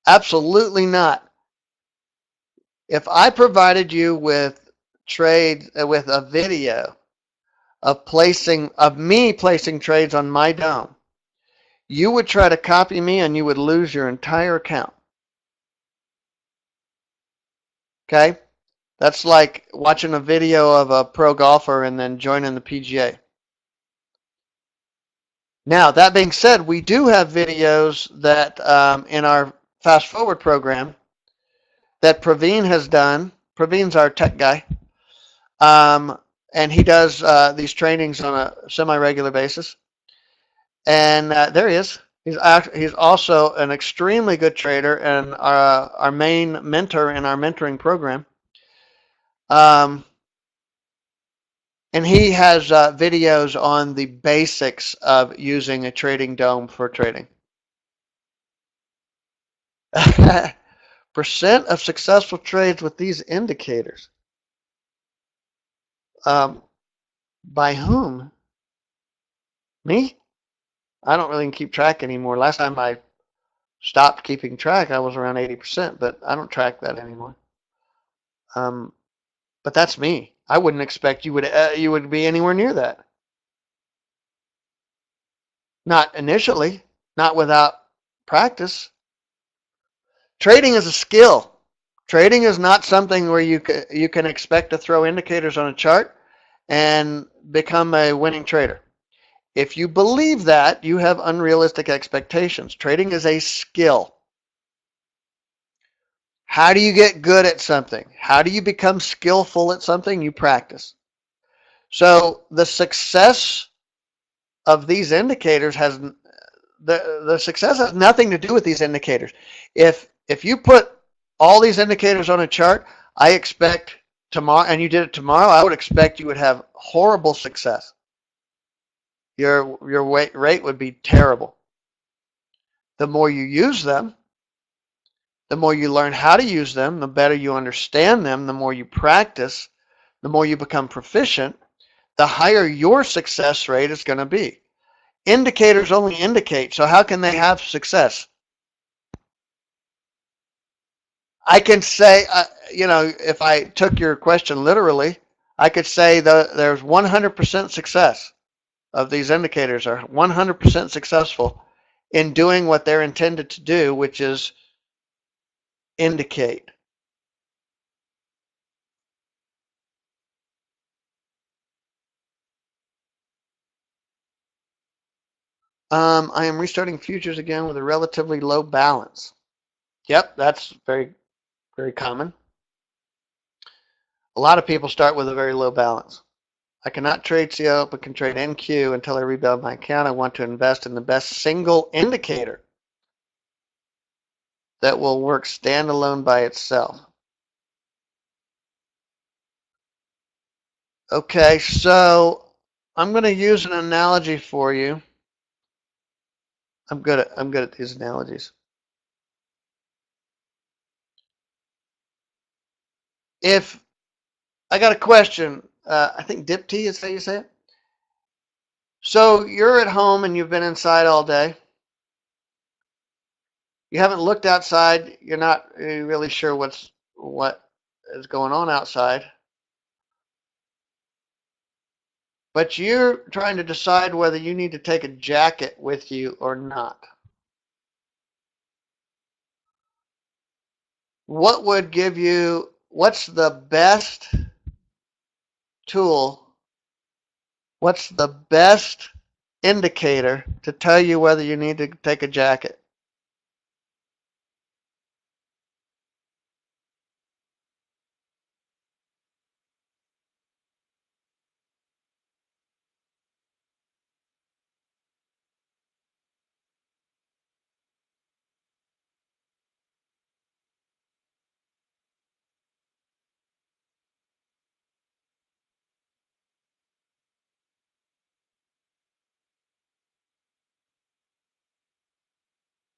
Absolutely not. If I provided you with with a video of me placing trades on my dome, you would try to copy me and you would lose your entire account. Okay? That's like watching a video of a pro golfer and then joining the PGA. Now, that being said, we do have videos that in our Fast Forward program that Praveen has done. Praveen's our tech guy, and he does these trainings on a semi-regular basis. And there he is. He's also an extremely good trader and our main mentor in our mentoring program. Um, and he has videos on the basics of using a trading dome for trading. Percent of successful trades with these indicators. By whom? Me? I don't really keep track anymore. Last time I stopped keeping track, I was around 80%, but I don't track that anymore. But that's me. I wouldn't expect you would be anywhere near that. Not initially, not without practice. Trading is a skill. Trading is not something where you can expect to throw indicators on a chart and become a winning trader. If you believe that, you have unrealistic expectations. Trading is a skill. How do you get good at something? How do you become skillful at something? You practice. So the success of these indicators the success has nothing to do with these indicators. If you put all these indicators on a chart, I expect tomorrow, and you did it tomorrow, I would expect you would have horrible success. Your rate would be terrible. The more you use them, the more you learn how to use them, the better you understand them, the more you practice, the more you become proficient, the higher your success rate is going to be. Indicators only indicate, so how can they have success? I can say, if I took your question literally, I could say that there's 100% success of these indicators are 100% successful in doing what they're intended to do, which is indicate. I am restarting futures again with a relatively low balance. Yep, that's very, very common. A lot of people start with a very low balance. I cannot trade CO, but can trade NQ until I rebuild my account. I want to invest in the best single indicator that will work standalone by itself. Okay, so I'm going to use an analogy for you. I'm good at these analogies. If I got a question, I think Dipti is how you say it. So you're at home and you've been inside all day. You haven't looked outside. You're not really sure what is going on outside. But you're trying to decide whether you need to take a jacket with you or not. What's the best tool? What's the best indicator to tell you whether you need to take a jacket?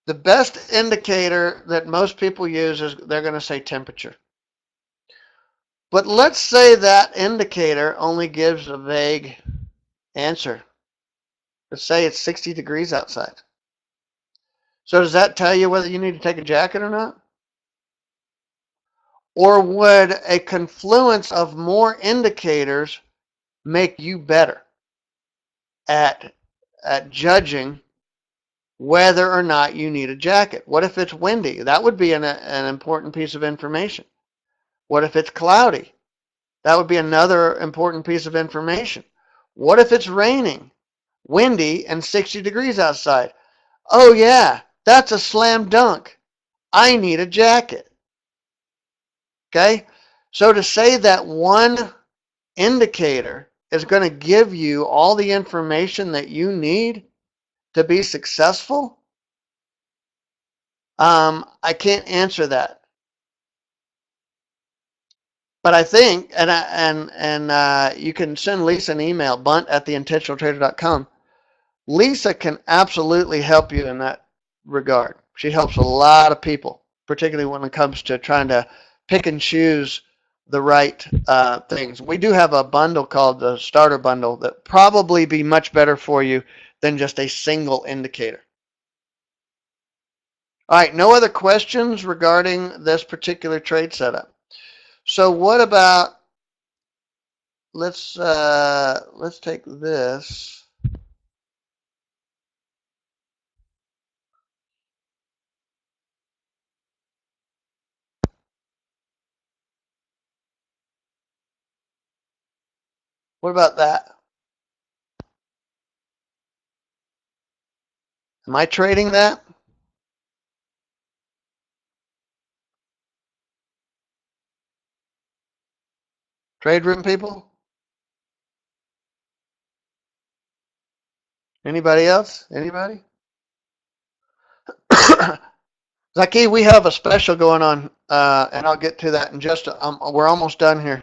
The best indicator that most people use is they're going to say temperature. But let's say that indicator only gives a vague answer. Let's say it's 60 degrees outside. So does that tell you whether you need to take a jacket or not? Or would a confluence of more indicators make you better at judging whether or not you need a jacket? What if it's windy? That would be an important piece of information. What if it's cloudy? That would be another important piece of information. What if it's raining, windy, and 60 degrees outside? Oh yeah, that's a slam dunk. I need a jacket. Okay? So to say that one indicator is going to give you all the information that you need to be successful, I can't answer that. But I think, you can send Lisa an email, bunt@theintentionaltrader.com. Lisa can absolutely help you in that regard. She helps a lot of people, particularly when it comes to trying to pick and choose the right things. We do have a bundle called the starter bundle that probably be much better for you than just a single indicator. All right, no other questions regarding this particular trade setup. So what about, let's take this. What about that? Am I trading that? Trade room people? Anybody else? Anybody? Zaki, we have a special going on, and I'll get to that in just. We're almost done here.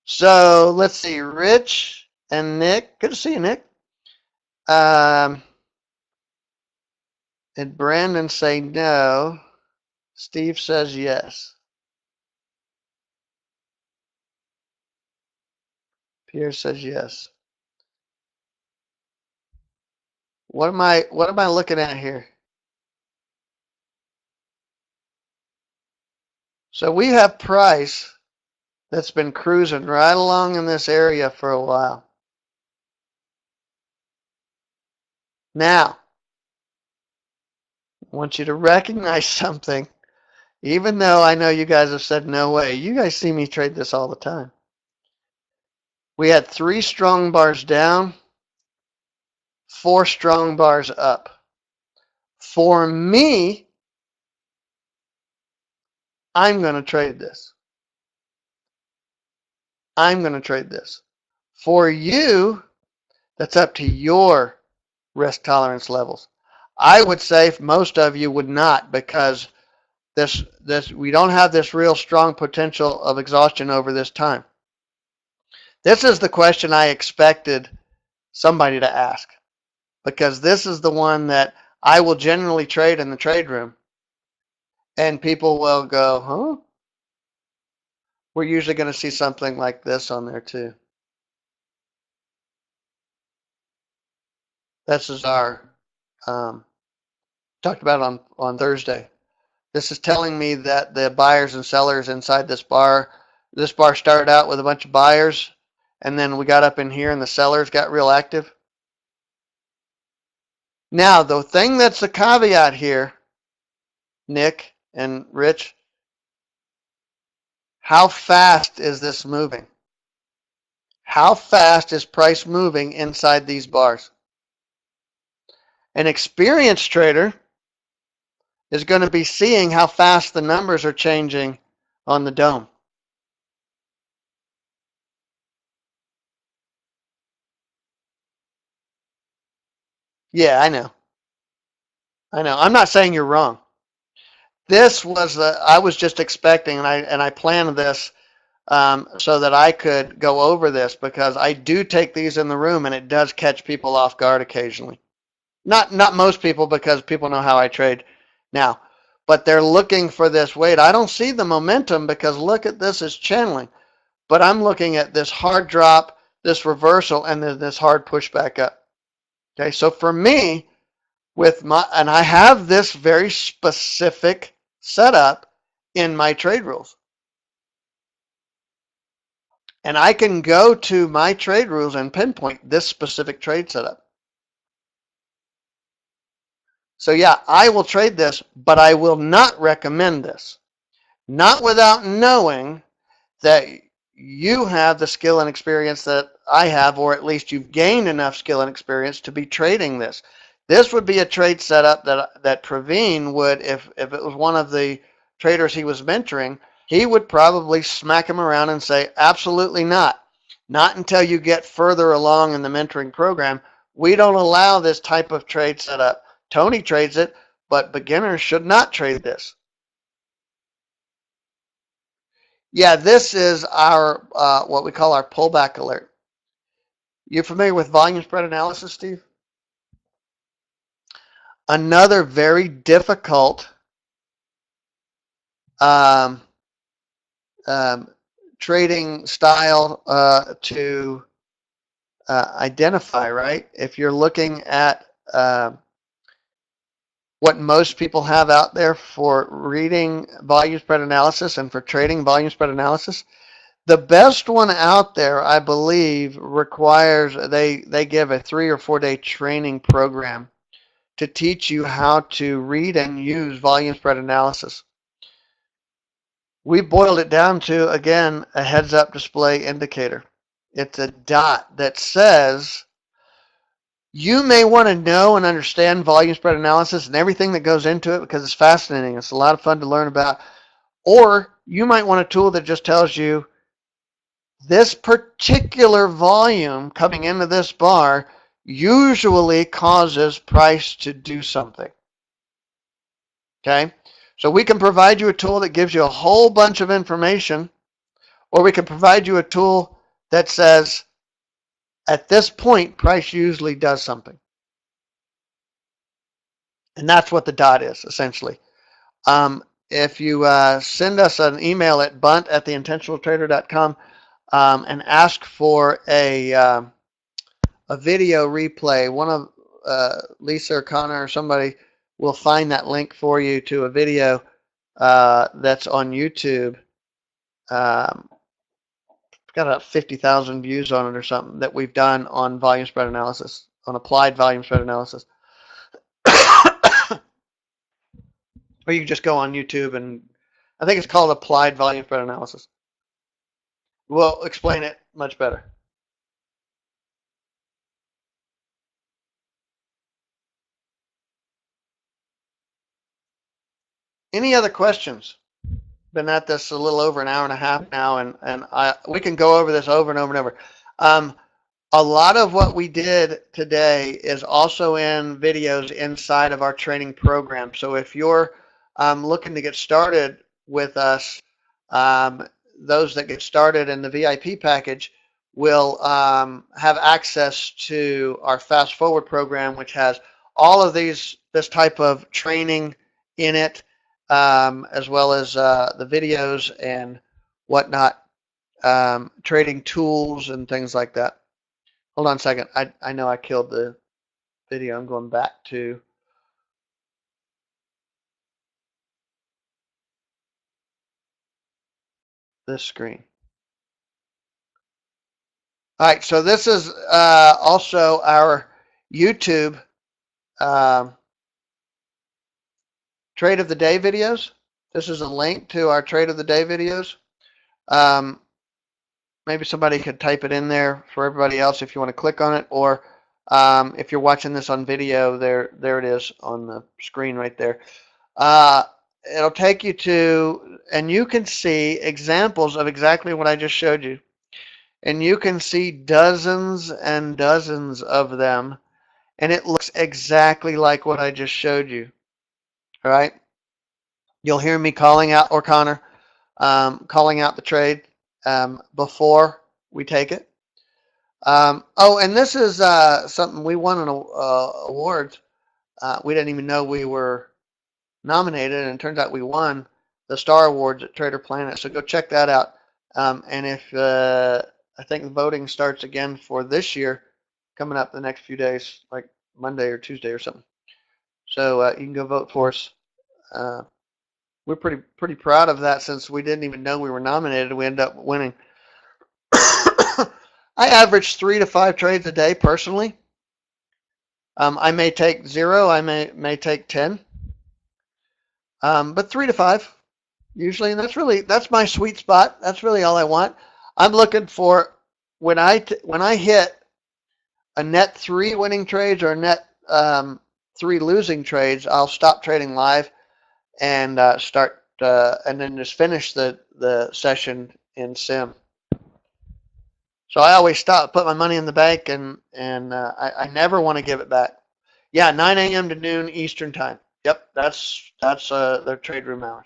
So let's see, Rich and Nick. Good to see you, Nick. Did Brandon say no? Steve says yes. Pierre says yes. What am I looking at here? So we have price that's been cruising right along in this area for a while. Now, I want you to recognize something. Even though I know you guys have said no way, you guys see me trade this all the time. We had 3 strong bars down, 4 strong bars up. For me, I'm going to trade this. I'm going to trade this. For you, that's up to your risk tolerance levels. I would say most of you would not, because this we don't have this real strong potential of exhaustion over this time. This is the question I expected somebody to ask, because this is the one that I will generally trade in the trade room, and people will go, huh? We're usually going to see something like this on there too. This is our talked about on Thursday. This is telling me that the buyers and sellers inside this bar started out with a bunch of buyers, and then we got up in here and the sellers got real active. Now, the thing that's a caveat here, Nick and Rich, how fast is this moving? How fast is price moving inside these bars? An experienced trader is going to be seeing how fast the numbers are changing on the dome. Yeah, I know. I'm not saying you're wrong. This was I was just expecting, and I planned this so that I could go over this, because I do take these in the room, and it does catch people off guard occasionally. Not most people, because people know how I trade now, but they're looking for this. Wait, I don't see the momentum, because look at this as channeling, but I'm looking at this hard drop, this reversal, and then this hard push back up. Okay, so for me, and I have this very specific setup in my trade rules. And I can go to my trade rules and pinpoint this specific trade setup. So yeah, I will trade this, but I will not recommend this. Not without knowing that you have the skill and experience that I have, or at least you've gained enough skill and experience to be trading this. This would be a trade setup that Praveen would, if it was one of the traders he was mentoring, he would probably smack him around and say, absolutely not. Not until you get further along in the mentoring program. We don't allow this type of trade setup. Tony trades it, but beginners should not trade this. Yeah, this is our what we call our pullback alert. You familiar with volume spread analysis, Steve? Another very difficult um, um, trading style to identify, right? If you're looking at what most people have out there for reading volume spread analysis and for trading volume spread analysis, the best one out there, I believe, requires they give a 3 or 4 day training program to teach you how to read and use volume spread analysis. We boiled it down to, again, a heads up display indicator. It's a dot that says you may want to know and understand volume spread analysis and everything that goes into it because it's fascinating. It's a lot of fun to learn about. Or you might want a tool that just tells you this particular volume coming into this bar usually causes price to do something. Okay? So we can provide you a tool that gives you a whole bunch of information, or we can provide you a tool that says, at this point, price usually does something. And that's what the dot is, essentially. If you send us an email at bunt@theintentionaltrader.com and ask for a video replay, one of Lisa or Connor or somebody will find that link for you to a video that's on YouTube. Got about 50,000 views on it or something that we've done on volume spread analysis, on applied volume spread analysis. Or you can just go on YouTube and I think it's called applied volume spread analysis. We'll explain it much better. Any other questions? Been at this a little over an hour and a half now, and we can go over this over and over and over. A lot of what we did today is also in videos inside of our training program. So if you're looking to get started with us, those that get started in the VIP package will have access to our Fast Forward program, which has all of this type of training in it, as well as the videos and whatnot, trading tools and things like that. Hold on a second. I know I killed the video. I'm going back to this screen. All right, so this is also our YouTube Trade of the Day videos. This is a link to our Trade of the Day videos. Maybe somebody could type it in there for everybody else if you want to click on it, or if you're watching this on video, there it is on the screen right there. It'll take you to, and you can see examples of exactly what I just showed you. And you can see dozens and dozens of them, and it looks exactly like what I just showed you. All right? You'll hear me calling out, or Connor, calling out the trade before we take it. Oh, and this is something we won an award. We didn't even know we were nominated, and it turns out we won the Star Awards at Trader Planet. So go check that out. And if I think the voting starts again for this year, coming up the next few days, like Monday or Tuesday or something. So you can go vote for us. We're pretty proud of that since we didn't even know we were nominated. We ended up winning. I average 3 to 5 trades a day personally. I may take 0. I may take 10. But 3 to 5. usually, and that's my sweet spot. That's really all I want. I'm looking for when I hit a net three winning trades or a net three losing trades, I'll stop trading live and start and then just finish the session in sim. So I always stop, put my money in the bank, and I never want to give it back. Yeah, 9 a.m. to noon Eastern time. Yep, that's their trade room hours.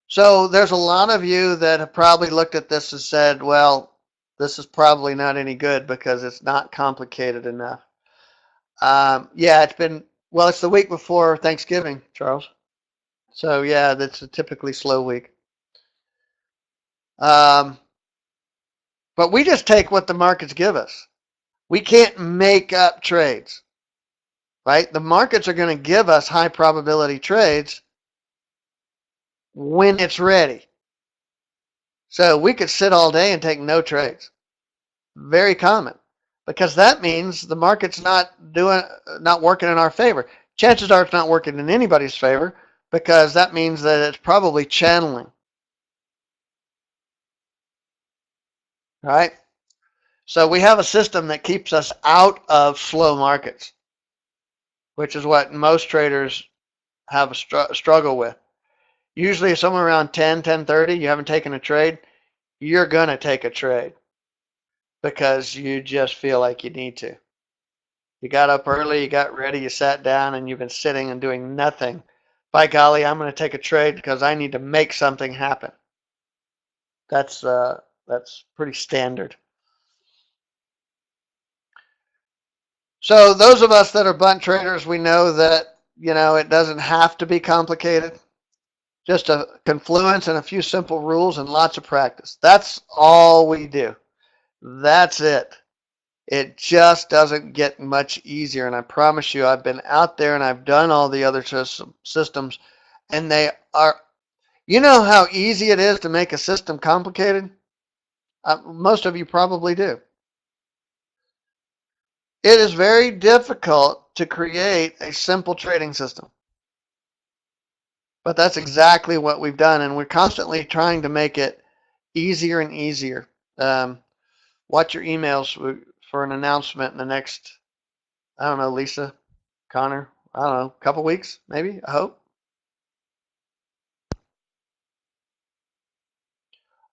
So there's a lot of you that have probably looked at this and said, well, this is probably not any good because it's not complicated enough. Yeah, well, it's the week before Thanksgiving, Charles. So yeah, that's a typically slow week. Um, but we just take what the markets give us. We can't make up trades, right? The markets are going to give us high probability trades when it's ready. So we could sit all day and take no trades. Very common, because that means the market's not working in our favor. Chances are it's not working in anybody's favor because that means that it's probably channeling, right? So we have a system that keeps us out of slow markets, which is what most traders have a struggle with. Usually somewhere around 10, 10:30, you haven't taken a trade, you're going to take a trade because you just feel like you need to. You got up early, you got ready, you sat down, and you've been sitting and doing nothing. By golly, I'm going to take a trade because I need to make something happen. That's pretty standard. So those of us that are bunt traders, we know that it doesn't have to be complicated. Just a confluence and a few simple rules and lots of practice. That's all we do. That's it. It just doesn't get much easier. And I promise you, I've been out there and I've done all the other systems, and they are. You know how easy it is to make a system complicated? Most of you probably do. It is very difficult to create a simple trading system. But that's exactly what we've done, and we're constantly trying to make it easier and easier. Watch your emails for an announcement in the next, I don't know, Lisa, Connor, I don't know, couple weeks, maybe, I hope.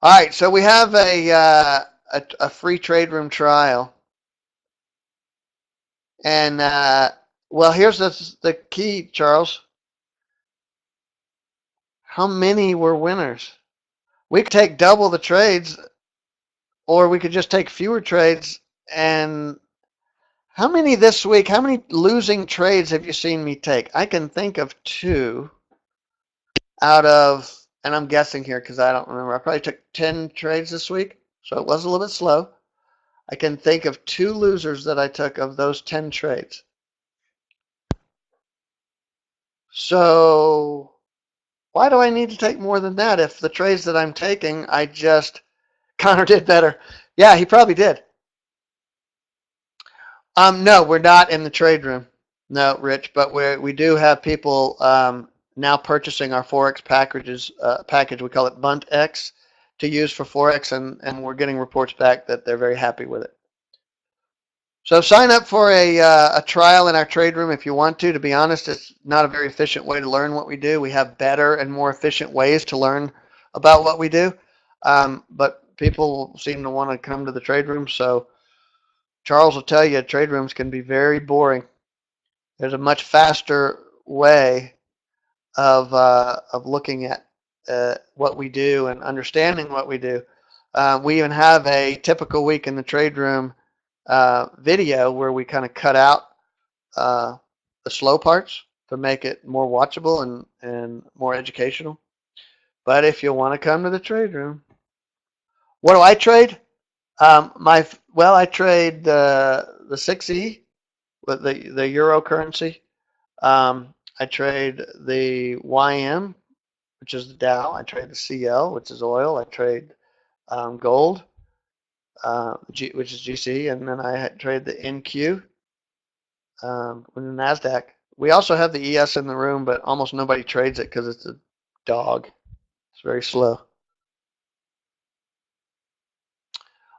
All right, so we have a free trade room trial. And, well, here's the key, Charles. How many were winners? We could take double the trades, or we could just take fewer trades. And how many this week, how many losing trades have you seen me take? I can think of two out of, and I'm guessing here because I don't remember. I probably took 10 trades this week, so it was a little bit slow. I can think of two losers that I took of those 10 trades. So why do I need to take more than that if the trades that I'm taking, Connor did better. Yeah, he probably did. No, we're not in the trade room. No, Rich, but we do have people now purchasing our Forex package. We call it Bunt X to use for Forex, and we're getting reports back that they're very happy with it. So sign up for a trial in our trade room if you want to. To be honest, it's not a very efficient way to learn what we do. We have better and more efficient ways to learn about what we do, but people seem to want to come to the trade room. So Charles will tell you, trade rooms can be very boring. There's a much faster way of looking at what we do and understanding what we do. We even have a typical week in the trade room video where we kind of cut out the slow parts to make it more watchable and more educational. But if you want to come to the trade room, what do I trade? I trade the 6E with the euro currency. I trade the YM, which is the Dow. I trade the CL, which is oil. I trade gold, which is GC, and then I trade the NQ with the Nasdaq. We also have the ES in the room, but almost nobody trades it because it's a dog. It's very slow.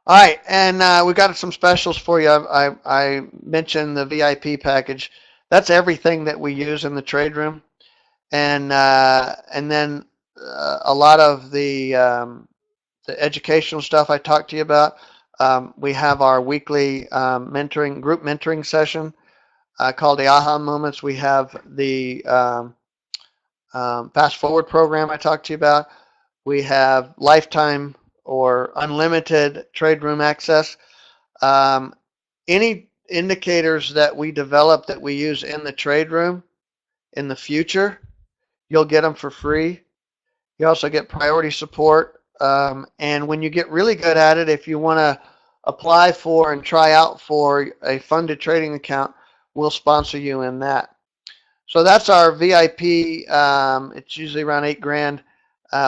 All right, and we got some specials for you. I mentioned the VIP package. That's everything that we use in the trade room, and then a lot of the educational stuff I talked to you about. We have our weekly group mentoring session called the Aha Moments. We have the Fast Forward program I talked to you about. We have lifetime or unlimited trade room access. Um, any indicators that we develop that we use in the trade room in the future, you'll get them for free. You also get priority support. And when you get really good at it, if you want to apply for and try out for a funded trading account, we'll sponsor you in that. So that's our VIP. It's usually around $8,000.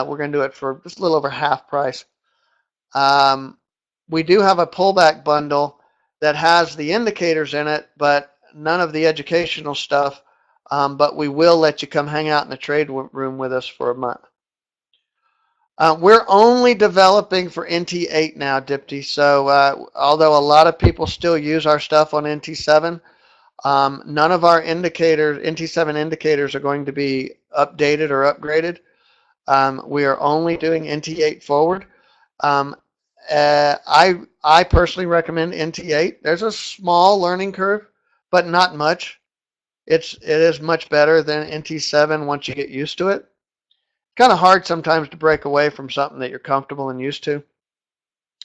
We're going to do it for just a little over half price. We do have a pullback bundle that has the indicators in it, but none of the educational stuff. But we will let you come hang out in the trade room with us for a month. We're only developing for NT8 now, Dipti. So although a lot of people still use our stuff on NT7, none of our indicators, NT7 indicators, are going to be updated or upgraded. We are only doing NT8 forward. I personally recommend NT8. There's a small learning curve, but not much. It is much better than NT7 once you get used to it. Kind of hard sometimes to break away from something that you're comfortable and used to,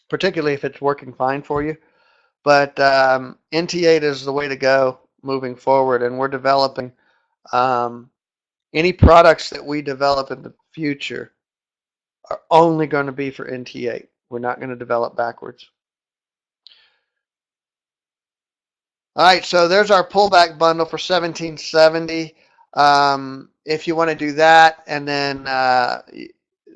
particularly if it's working fine for you. But NT8 is the way to go moving forward, and we're developing any products that we develop in the future are only going to be for NT8. We're not going to develop backwards. All right, so there's our pullback bundle for $17.70. If you want to do that, and then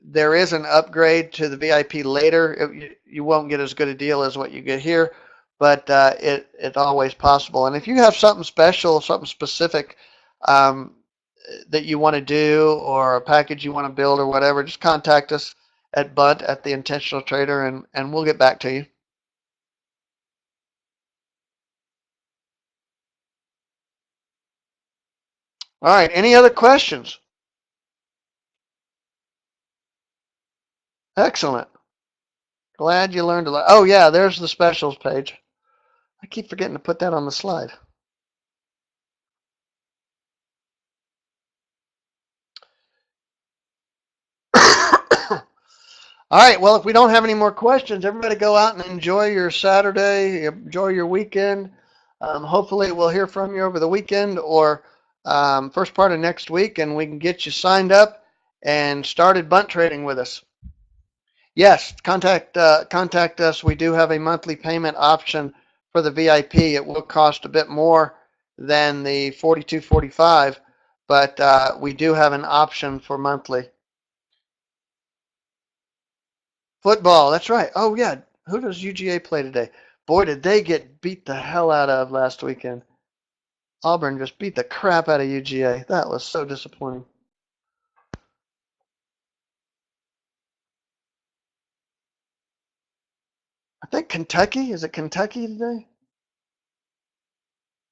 there is an upgrade to the VIP later. You won't get as good a deal as what you get here, but it's always possible. And if you have something special, something specific that you want to do, or a package you want to build, or whatever, just contact us at Bunt at the Intentional Trader, and we'll get back to you. All right, any other questions? Excellent. Glad you learned a lot. Oh, yeah, there's the specials page. I keep forgetting to put that on the slide. All right, well, if we don't have any more questions, everybody go out and enjoy your Saturday, enjoy your weekend. Hopefully, we'll hear from you over the weekend or first part of next week, and we can get you signed up and started bunt trading with us. Yes, contact us. We do have a monthly payment option for the VIP. It will cost a bit more than the $42.45, but we do have an option for monthly. Football, that's right. Oh yeah, who does UGA play today? Boy, did they get beat the hell out of last weekend. Auburn just beat the crap out of UGA. That was so disappointing. I think Kentucky, is it Kentucky today?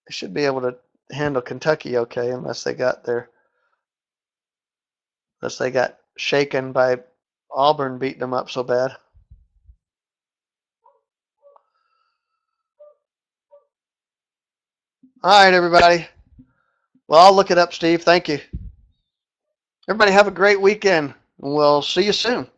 They should be able to handle Kentucky okay unless they got shaken by Auburn beating them up so bad. All right, everybody. Well, I'll look it up, Steve. Thank you. Everybody have a great weekend. We'll see you soon.